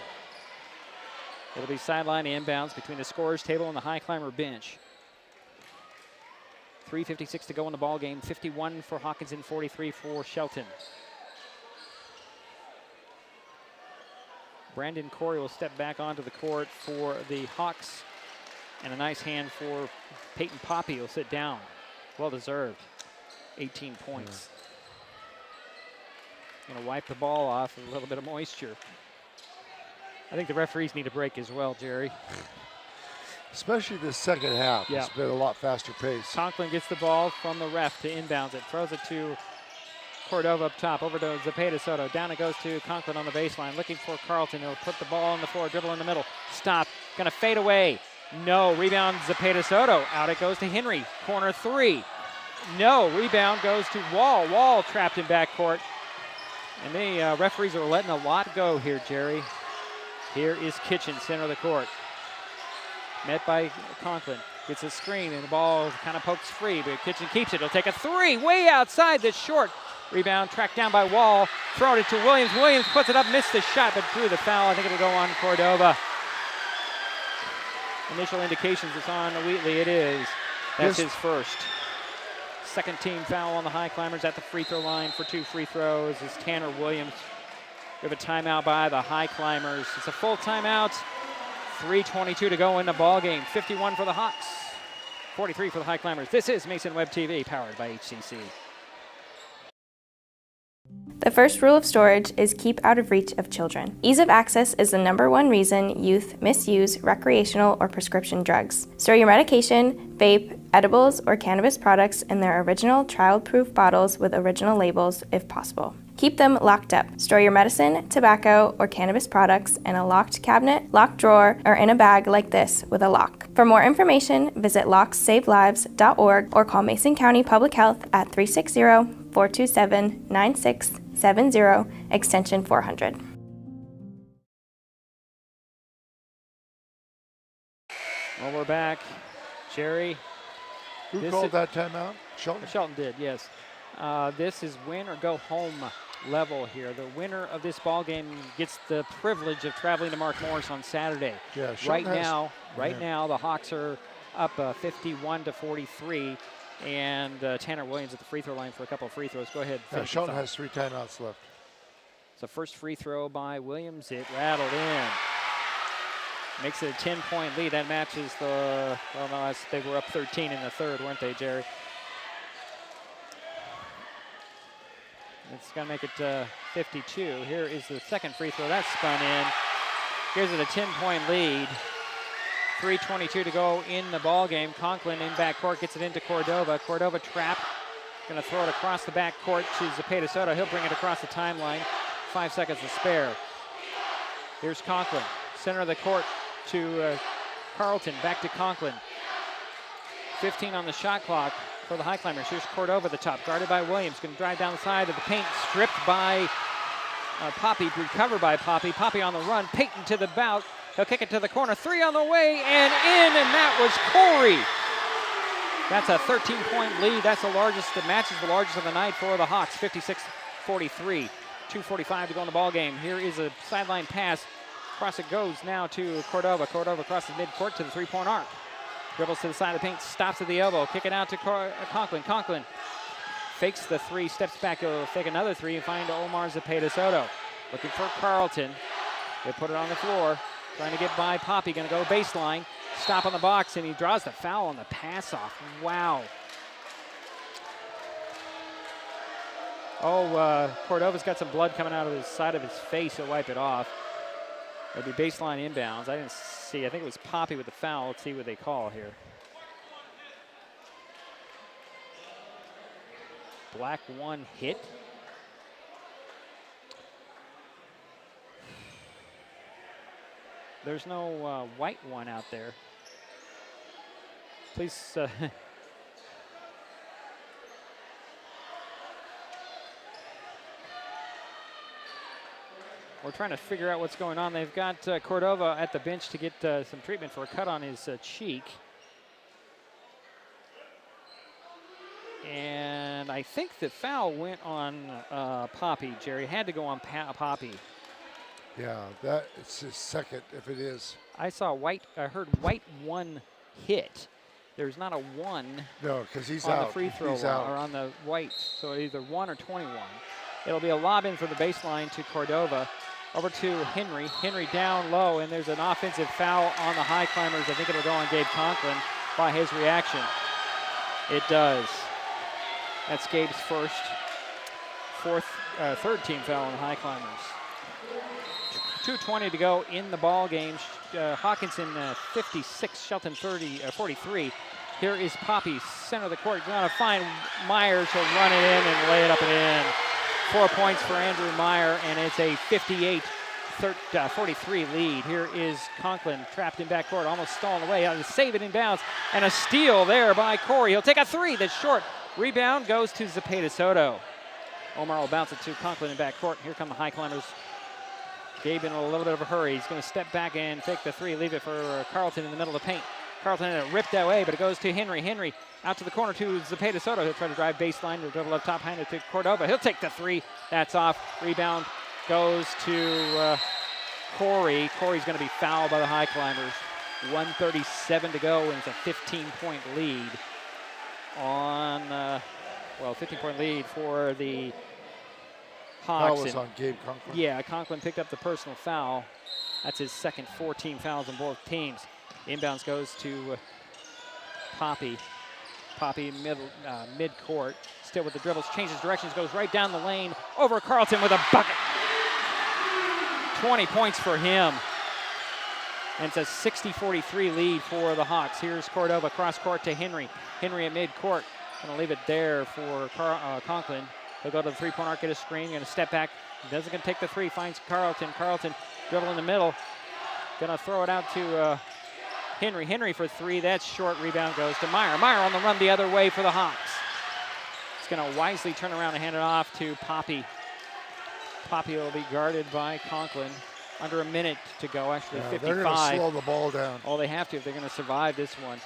It'll be sideline inbounds between the scorer's table and the Highclimber bench. 3:56 to go in the ball game. 51 for Hockinson, 43 for Shelton. Brandon Corey will step back onto the court for the Hawks. And a nice hand for Peyton Poppy. Will sit down. Well deserved. 18 points. Going to wipe the ball off with a little bit of moisture. I think the referees need a break as well, Jerry. Especially the second half. Yeah. It's been a lot faster pace. Conklin gets the ball from the ref to inbounds it. Throws it to Cordova up top, over to Zepeda Soto. Down it goes to Conklin on the baseline, looking for Carlton. He'll put the ball on the floor, dribble in the middle. Stop, gonna fade away. No, rebound Zepeda Soto. Out it goes to Henry, corner three. No, rebound goes to Wall. Wall trapped in backcourt. And the referees are letting a lot go here, Jerry. Here is Kitchen, center of the court. Met by Conklin. Gets a screen and the ball kind of pokes free, but Kitchen keeps it. He'll take a three way outside this short. Rebound tracked down by Wall. Throw it to Williams. Williams puts it up, missed the shot, but drew the foul. I think it'll go on Cordova. Initial indications it's on Wheatley. It is. That's his first. Second team foul on the Highclimbers at the free throw line for 2 free throws is Tanner Williams. We have a timeout by the Highclimbers. It's a full timeout. 3:22 to go in the ball game. 51 for the Hawks, 43 for the Highclimbers. This is Mason Web TV, powered by HCC. The first rule of storage is keep out of reach of children. Ease of access is the #1 reason youth misuse recreational or prescription drugs. Store your medication, vape, edibles, or cannabis products in their original child-proof bottles with original labels if possible. Keep them locked up. Store your medicine, tobacco, or cannabis products in a locked cabinet, locked drawer, or in a bag like this with a lock. For more information, visit locksavelives.org or call Mason County Public Health at 360-427-9670, extension 400. Well, we're back. Jerry. Who called that timeout? Shelton? Shelton did, yes. This is win or go home level here. The winner of this ball game gets the privilege of traveling to Mark Morris on Saturday. Yeah, right now, the Hawks are up 51-43, and Tanner Williams at the free throw line for a couple of free throws. Go ahead. Shelton has 3 timeouts left. So first free throw by Williams. It rattled in. Makes it a 10-point lead. That matches the, well, no, they were up 13 in the third, weren't they, Jerry? It's going to make it 52. Here is the second free throw. That's spun in. Gives it a 10-point lead. 3:22 to go in the ball game. Conklin in backcourt gets it into Cordova. Cordova trap. Going to throw it across the backcourt to Zepeda Soto. He'll bring it across the timeline. 5 seconds to spare. Here's Conklin. Center of the court to Carlton. Back to Conklin. 15 on the shot clock for the Highclimbers. Here's Cordova at the top, guarded by Williams. Going to drive down the side of the paint, stripped by Poppy, recovered by Poppy. Poppy on the run, Peyton to the bout. He'll kick it to the corner, 3 on the way, and in, and that was Corey. That's a 13-point lead. That's the largest, that matches the largest of the night for the Hawks, 56-43. 2:45 to go in the ball game. Here is a sideline pass. Across it goes now to Cordova. Cordova across the midcourt to the 3-point arc. Dribbles to the side of the paint, stops at the elbow, kick it out to Conklin. Conklin fakes the 3, steps back, he'll fake another 3 and find Omar Zepeda Soto. Looking for Carlton. They put it on the floor, trying to get by Poppy, gonna go baseline, stop on the box, and he draws the foul on the pass off. Wow. Oh, Cordova's got some blood coming out of his side of his face, he'll wipe it off. It'll be baseline inbounds. I didn't see, I think it was Poppy with the foul. Let's see what they call here. Black 1 hit. There's no white 1 out there. Please. We're trying to figure out what's going on. They've got Cordova at the bench to get some treatment for a cut on his cheek. And I think the foul went on Poppy, Jerry. Had to go on Poppy. Yeah, that it's his second, if it is. I saw white, I heard white 1 hit. There's not a 1. No, because he's on out. The free throw he's line, out. or on the white. So either 1 or 21. It'll be a lob in for the baseline to Cordova. Over to Henry. Henry down low, and there's an offensive foul on the Highclimbers. I think it'll go on Gabe Conklin by his reaction. It does. That's Gabe's first, third team foul on the Highclimbers. 2:20 to go in the ball game. Hockinson 56, Shelton 43. Here is Poppy, center of the court. Going to find Myers. He'll run it in and lay it up and in. 4 points for Andrew Meyer, and it's a 58-43 lead. Here is Conklin trapped in backcourt, almost stolen away. How to save it inbounds, and a steal there by Corey. He'll take a 3 that's short. Rebound goes to Zepeda Soto. Omar will bounce it to Conklin in backcourt. Here come the Highclimbers. Gabe in a little bit of a hurry. He's going to step back and fake the 3, leave it for Carlton in the middle of the paint. Carlton had it ripped that way, but it goes to Henry. Henry out to the corner to Zepeda Soto. He'll try to drive baseline to dribble up top, hand it to Cordova. He'll take the 3. That's off. Rebound goes to Corey. Corey's going to be fouled by the Highclimbers. 1:37 to go, and it's a 15-point lead. on, 15-point lead for the Foul Hawks. was on Gabe Conklin. Yeah, Conklin picked up the personal foul. That's his second 14 fouls on both teams. Inbounds goes to Poppy. Poppy mid-court, still with the dribbles, changes directions, goes right down the lane, over Carlton with a bucket. 20 points for him. And it's a 60-43 lead for the Hawks. Here's Cordova, cross-court to Henry. Henry at mid-court. Going to leave it there for Conklin. He'll go to the three-point arc, get a screen, going to step back. Doesn't going to take the three, finds Carlton. Carlton dribble in the middle. Going to throw it out to Henry. Henry for three, that's short. Rebound goes to Meyer. Meyer on the run the other way for the Hawks. He's going to wisely turn around and hand it off to Poppy. Poppy will be guarded by Conklin. Under a minute to go, actually 55. They're going to slow the ball down. Oh, they have to if they're going to survive this one.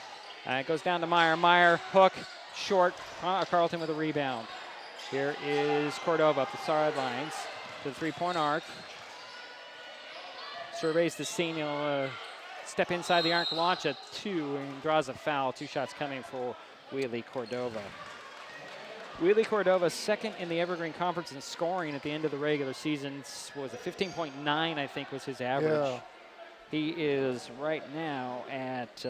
It goes down to Meyer. Meyer, hook, short. Carlton with a rebound. Here is Cordova up the sidelines to the three-point arc. Surveys the scene. He'll step inside the arc, launch a two, and draws a foul. Two shots coming for Wheatley Cordova. Wheatley Cordova second in the Evergreen Conference in scoring at the end of the regular season. Was a 15.9, I think, was his average. Yeah. He is right now at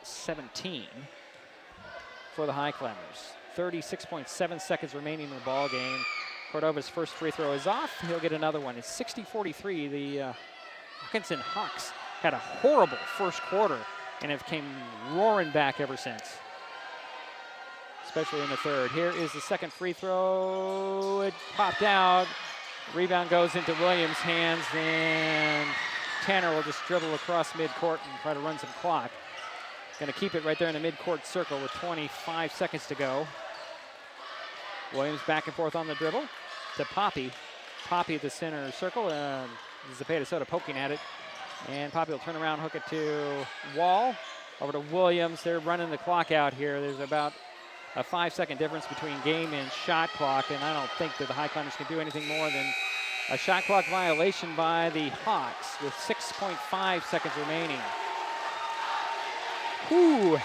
17 for the Highclimbers. 36.7 seconds remaining in the ball game. Cordova's first free throw is off. He'll get another one. It's 60-43. The Hockinson Hawks had a horrible first quarter and have came roaring back ever since, especially in the third. Here is the second free throw. It popped out. Rebound goes into Williams' hands, and Tanner will just dribble across midcourt and try to run some clock. Going to keep it right there in the midcourt circle with 25 seconds to go. Williams back and forth on the dribble to Poppy. Poppy at the center circle. Zapata Soda poking at it. And Poppy will turn around, hook it to Wall. Over to Williams. They're running the clock out here. There's about a 5-second difference between game and shot clock, and I don't think that the Highclimbers can do anything more than a shot clock violation by the Hawks with 6.5 seconds remaining. Whew,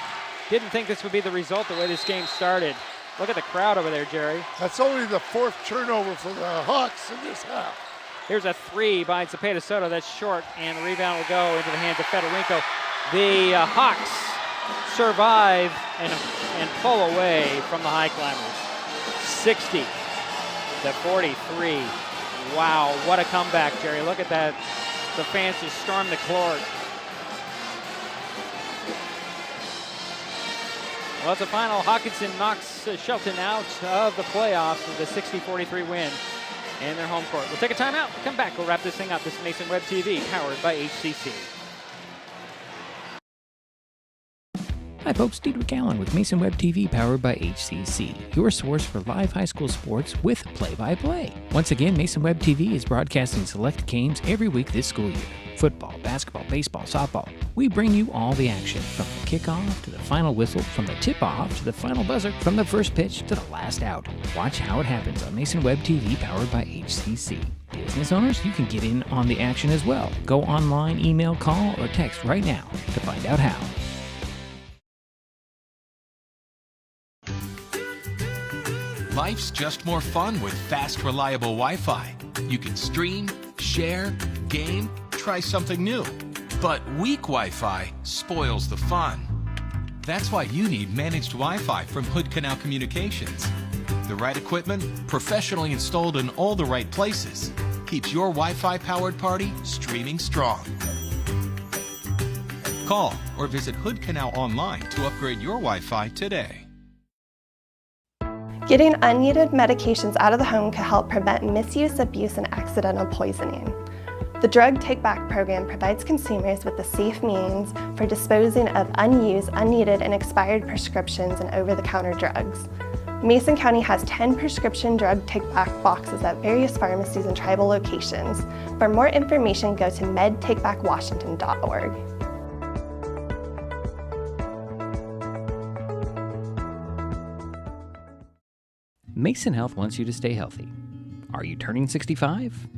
didn't think this would be the result the way this game started. Look at the crowd over there, Jerry. That's only the fourth turnover for the Hawks in this half. Here's a three by Zapata Soto. That's short, and the rebound will go into the hands of Federico. The Hawks survive and pull away from the Highclimbers. 60-43. Wow, what a comeback, Jerry. Look at that. The fans just stormed the court. Well, it's a final. Hockinson knocks Shelton out of the playoffs with a 60-43 win in their home court. We'll take a timeout. We'll come back. We'll wrap this thing up. This is Mason Web TV, powered by HCC. Hi folks, Diedrich Allen with Mason Web TV powered by HCC, your source for live high school sports with play-by-play. Once again, Mason Web TV is broadcasting select games every week this school year. Football, basketball, baseball, softball. We bring you all the action, from the kickoff to the final whistle, from the tip-off to the final buzzer, from the first pitch to the last out. Watch how it happens on Mason Web TV powered by HCC. Business owners, you can get in on the action as well. Go online, email, call, or text right now to find out how. Life's just more fun with fast, reliable Wi-Fi. You can stream, share, game, try something new. But weak Wi-Fi spoils the fun. That's why you need managed Wi-Fi from Hood Canal Communications. The right equipment, professionally installed in all the right places, keeps your Wi-Fi powered party streaming strong. Call or visit Hood Canal online to upgrade your Wi-Fi today. Getting unneeded medications out of the home can help prevent misuse, abuse, and accidental poisoning. The Drug Take Back program provides consumers with a safe means for disposing of unused, unneeded, and expired prescriptions and over-the-counter drugs. Mason County has 10 prescription drug take-back boxes at various pharmacies and tribal locations. For more information, go to medtakebackwashington.org. Mason Health wants you to stay healthy. Are you turning 65?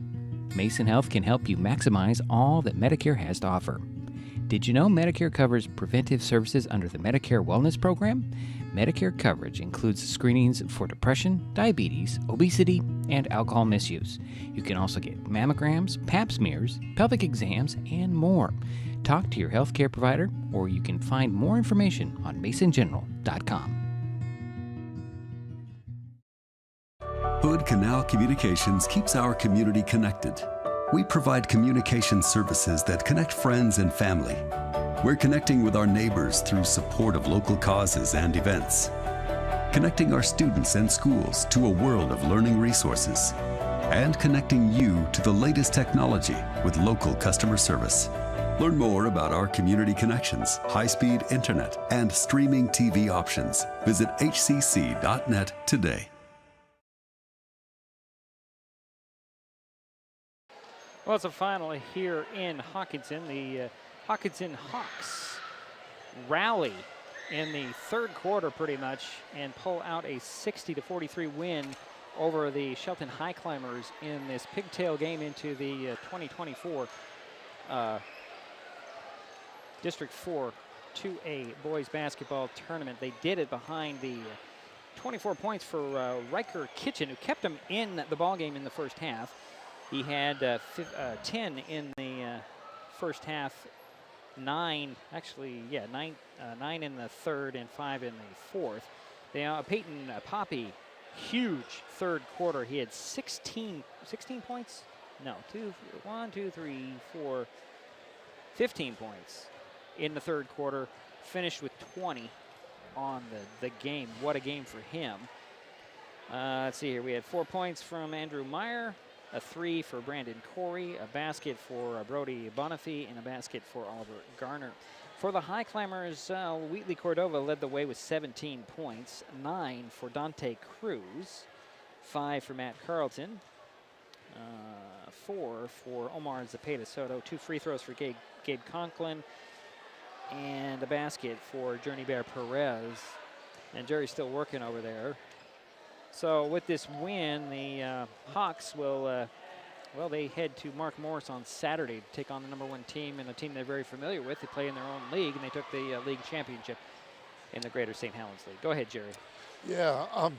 Mason Health can help you maximize all that Medicare has to offer. Did you know Medicare covers preventive services under the Medicare Wellness Program? Medicare coverage includes screenings for depression, diabetes, obesity, and alcohol misuse. You can also get mammograms, pap smears, pelvic exams, and more. Talk to your healthcare provider, or you can find more information on masongeneral.com. Hood Canal Communications keeps our community connected. We provide communication services that connect friends and family. We're connecting with our neighbors through support of local causes and events. Connecting our students and schools to a world of learning resources. And connecting you to the latest technology with local customer service. Learn more about our community connections, high-speed internet, and streaming TV options. Visit hcc.net today. Well, it's a final here in Hockinson. The Hockinson Hawks rally in the third quarter pretty much and pull out a 60-43 win over the Shelton Highclimbers in this Pigtail game into the 2024 District 4 2A boys basketball tournament. They did it behind the 24 points for Riker Kitchen, who kept them in the ball game in the first half. He had 10 in the first half, 9 in the third and 5 in the fourth. Peyton Poppy, huge third quarter. He had 16 points? No, 15 points in the third quarter. Finished with 20 on the game. What a game for him. Let's see here. We had 4 points from Andrew Meyer, a 3 for Brandon Corey, a basket for Brody Bonifay, and a basket for Oliver Garner. For the Highclimbers, Wheatley Cordova led the way with 17 points, 9 for Dante Cruz, 5 for Matt Carlton, 4 for Omar Zapata Soto, 2 free throws for Gabe Conklin, and a basket for Journey Bear Perez. And Jerry's still working over there. So with this win, the Hawks will, they head to Mark Morris on Saturday to take on the #1 team and a team they're very familiar with. They play in their own league, and they took the league championship in the Greater St. Helens League. Go ahead, Jerry. Yeah,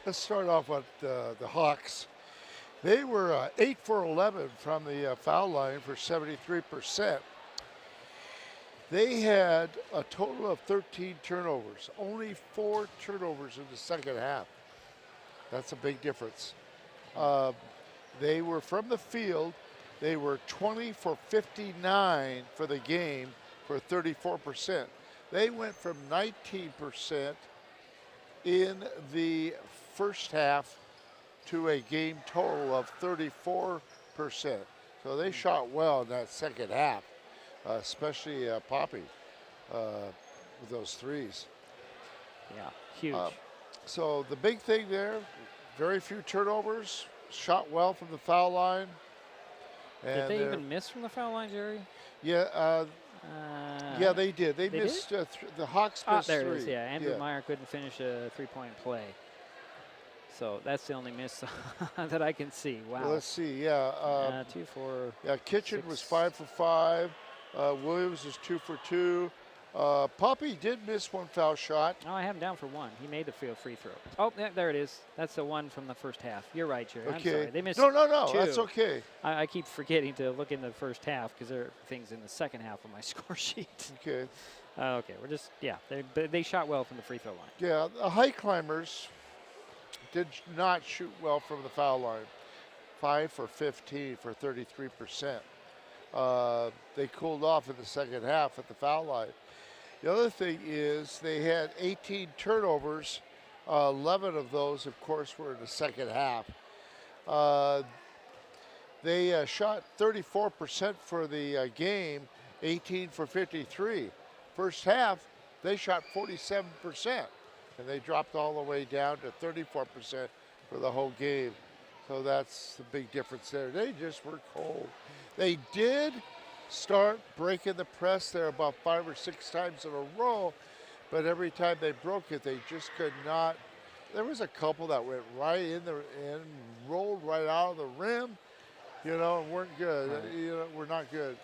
let's start off with the Hawks. They were 8 for 11 from the foul line for 73%. They had a total of 13 turnovers, only 4 turnovers in the second half. That's a big difference. They were from the field. They were 20 for 59 for the game for 34%. They went from 19% in the first half to a game total of 34%. So they shot well in that second half, especially Poppy with those threes. Yeah, huge. So the big thing there, very few turnovers, shot well from the foul line. And did they even miss from the foul line, Jerry? Yeah, yeah, they did. They missed, the Hawks missed there 3. It is, yeah. Andrew Meyer couldn't finish a three-point play. So that's the only miss that I can see. Wow. Well, let's see, yeah. 2 for Yeah, Kitchen 6. was 5 for 5. Williams was 2 for 2. Poppy did miss 1 foul shot. Oh, I have him down for 1. He made the free throw. Oh, yeah, there it is. That's the one from the first half. You're right, Jerry. Okay. I'm sorry. They missed No, 2. that's okay. I keep forgetting to look in the first half because there are things in the second half on my score sheet. Okay. Okay, we're just, they shot well from the free throw line. Yeah, the Highclimbers did not shoot well from the foul line. 5 for 15 for 33%. They cooled off in the second half at the foul line. The other thing is they had 18 turnovers. 11 of those, of course, were in the second half. They shot 34% for the game, 18 for 53. First half, they shot 47%, and they dropped all the way down to 34% for the whole game. So that's the big difference there. They just were cold. They did start breaking the press there about 5 or 6 times in a row, but every time they broke it, they just could not. There was a couple that went right in and rolled right out of the rim, and weren't good. Right. Were not good.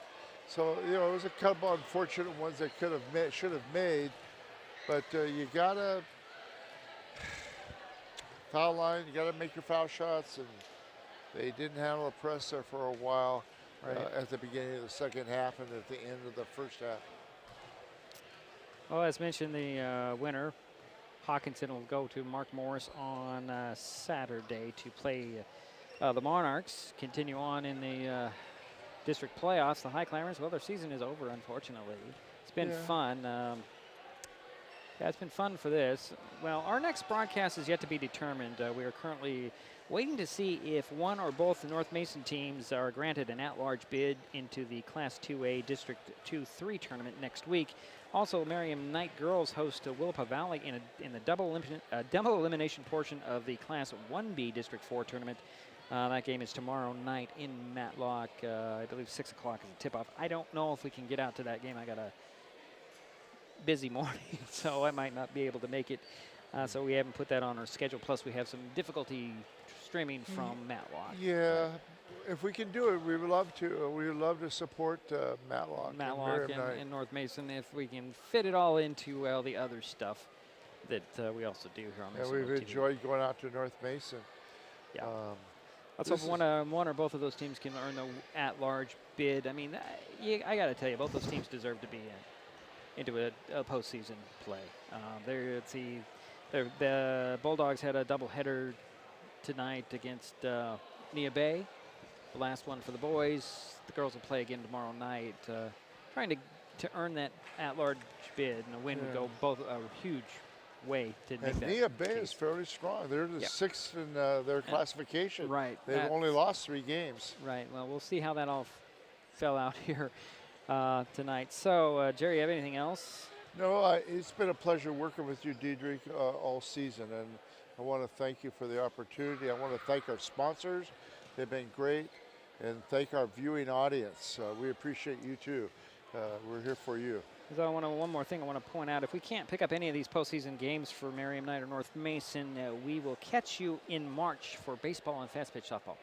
So, you know, it was a couple unfortunate ones that should have made, but you gotta foul line, you gotta make your foul shots, and they didn't handle the press there for a while at the beginning of the second half and at the end of the first half. Well, as mentioned, the winner, Hockinson, will go to Mark Morris on Saturday to play the Monarchs. Continue on in the district playoffs. The Highclimbers, well, their season is over, unfortunately. It's been fun. Yeah, it's been fun for this. Well, our next broadcast is yet to be determined. We are currently waiting to see if one or both the North Mason teams are granted an at-large bid into the Class 2A District 2-3 tournament next week. Also, Merriam Knight girls host Willapa Valley in the double elimination portion of the Class 1B District 4 tournament. That game is tomorrow night in Matlock. I believe 6 o'clock is a tip-off. I don't know if we can get out to that game. I got a busy morning, so I might not be able to make it. So we haven't put that on our schedule. Plus, we have some difficulty streaming from Matlock. Yeah, if we can do it, we would love to. We would love to support Matlock and North Mason if we can fit it all into all the other stuff that we also do here on Mason Web TV. We've enjoyed going out to North Mason. Yeah. Let's hope one or both of those teams can earn the at-large bid. I mean, I got to tell you, both those teams deserve to be into a postseason play. The Bulldogs had a doubleheader tonight against Nia Bay. The last one for the boys. The girls will play again tomorrow night. Trying to earn that at-large bid, and a win would go both a huge way to make that. Nia Bay is fairly strong. They're the sixth in their classification. Right. They've only lost 3 games. Right. Well, we'll see how that all fell out here tonight. So, Jerry, you have anything else? No, it's been a pleasure working with you, Diedrich, all season, and I want to thank you for the opportunity. I want to thank our sponsors. They've been great, and thank our viewing audience. We appreciate you, too. We're here for you. So one more thing I want to point out. If we can't pick up any of these postseason games for Merriam Knight or North Mason, we will catch you in March for baseball and fast pitch softball.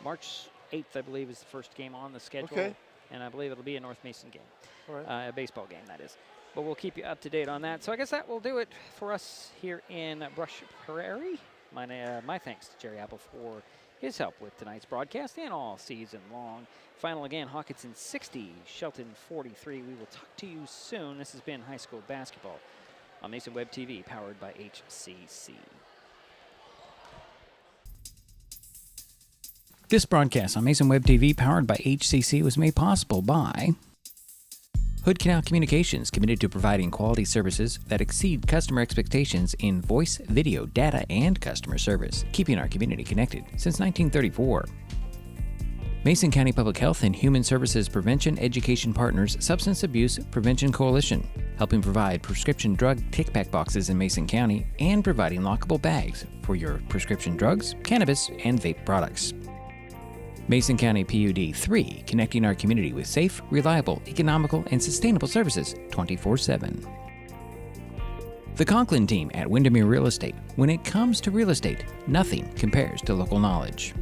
March 8th, I believe, is the first game on the schedule. Okay. And I believe it'll be a North Mason game. All right. A baseball game, that is. But we'll keep you up to date on that. So I guess that will do it for us here in Brush Prairie. My thanks to Jerry Apple for his help with tonight's broadcast and all season long. Final again, Hockinson 60, Shelton 43. We will talk to you soon. This has been High School Basketball on Mason Web TV, powered by HCC. This broadcast on Mason Web TV, powered by HCC, was made possible by Hood Canal Communications, committed to providing quality services that exceed customer expectations in voice, video, data, and customer service, keeping our community connected since 1934. Mason County Public Health and Human Services Prevention Education Partners Substance Abuse Prevention Coalition, helping provide prescription drug take-back boxes in Mason County and providing lockable bags for your prescription drugs, cannabis, and vape products. Mason County PUD 3, connecting our community with safe, reliable, economical, and sustainable services 24/7. The Conklin team at Windermere Real Estate. When it comes to real estate, nothing compares to local knowledge.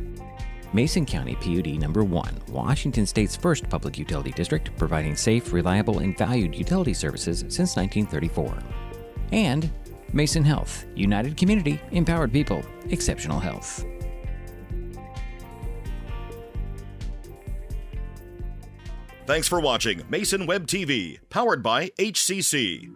Mason County PUD number 1, Washington State's first public utility district, providing safe, reliable, and valued utility services since 1934. And Mason Health, united community, empowered people, exceptional health. Thanks for watching Mason Web TV, powered by HCC.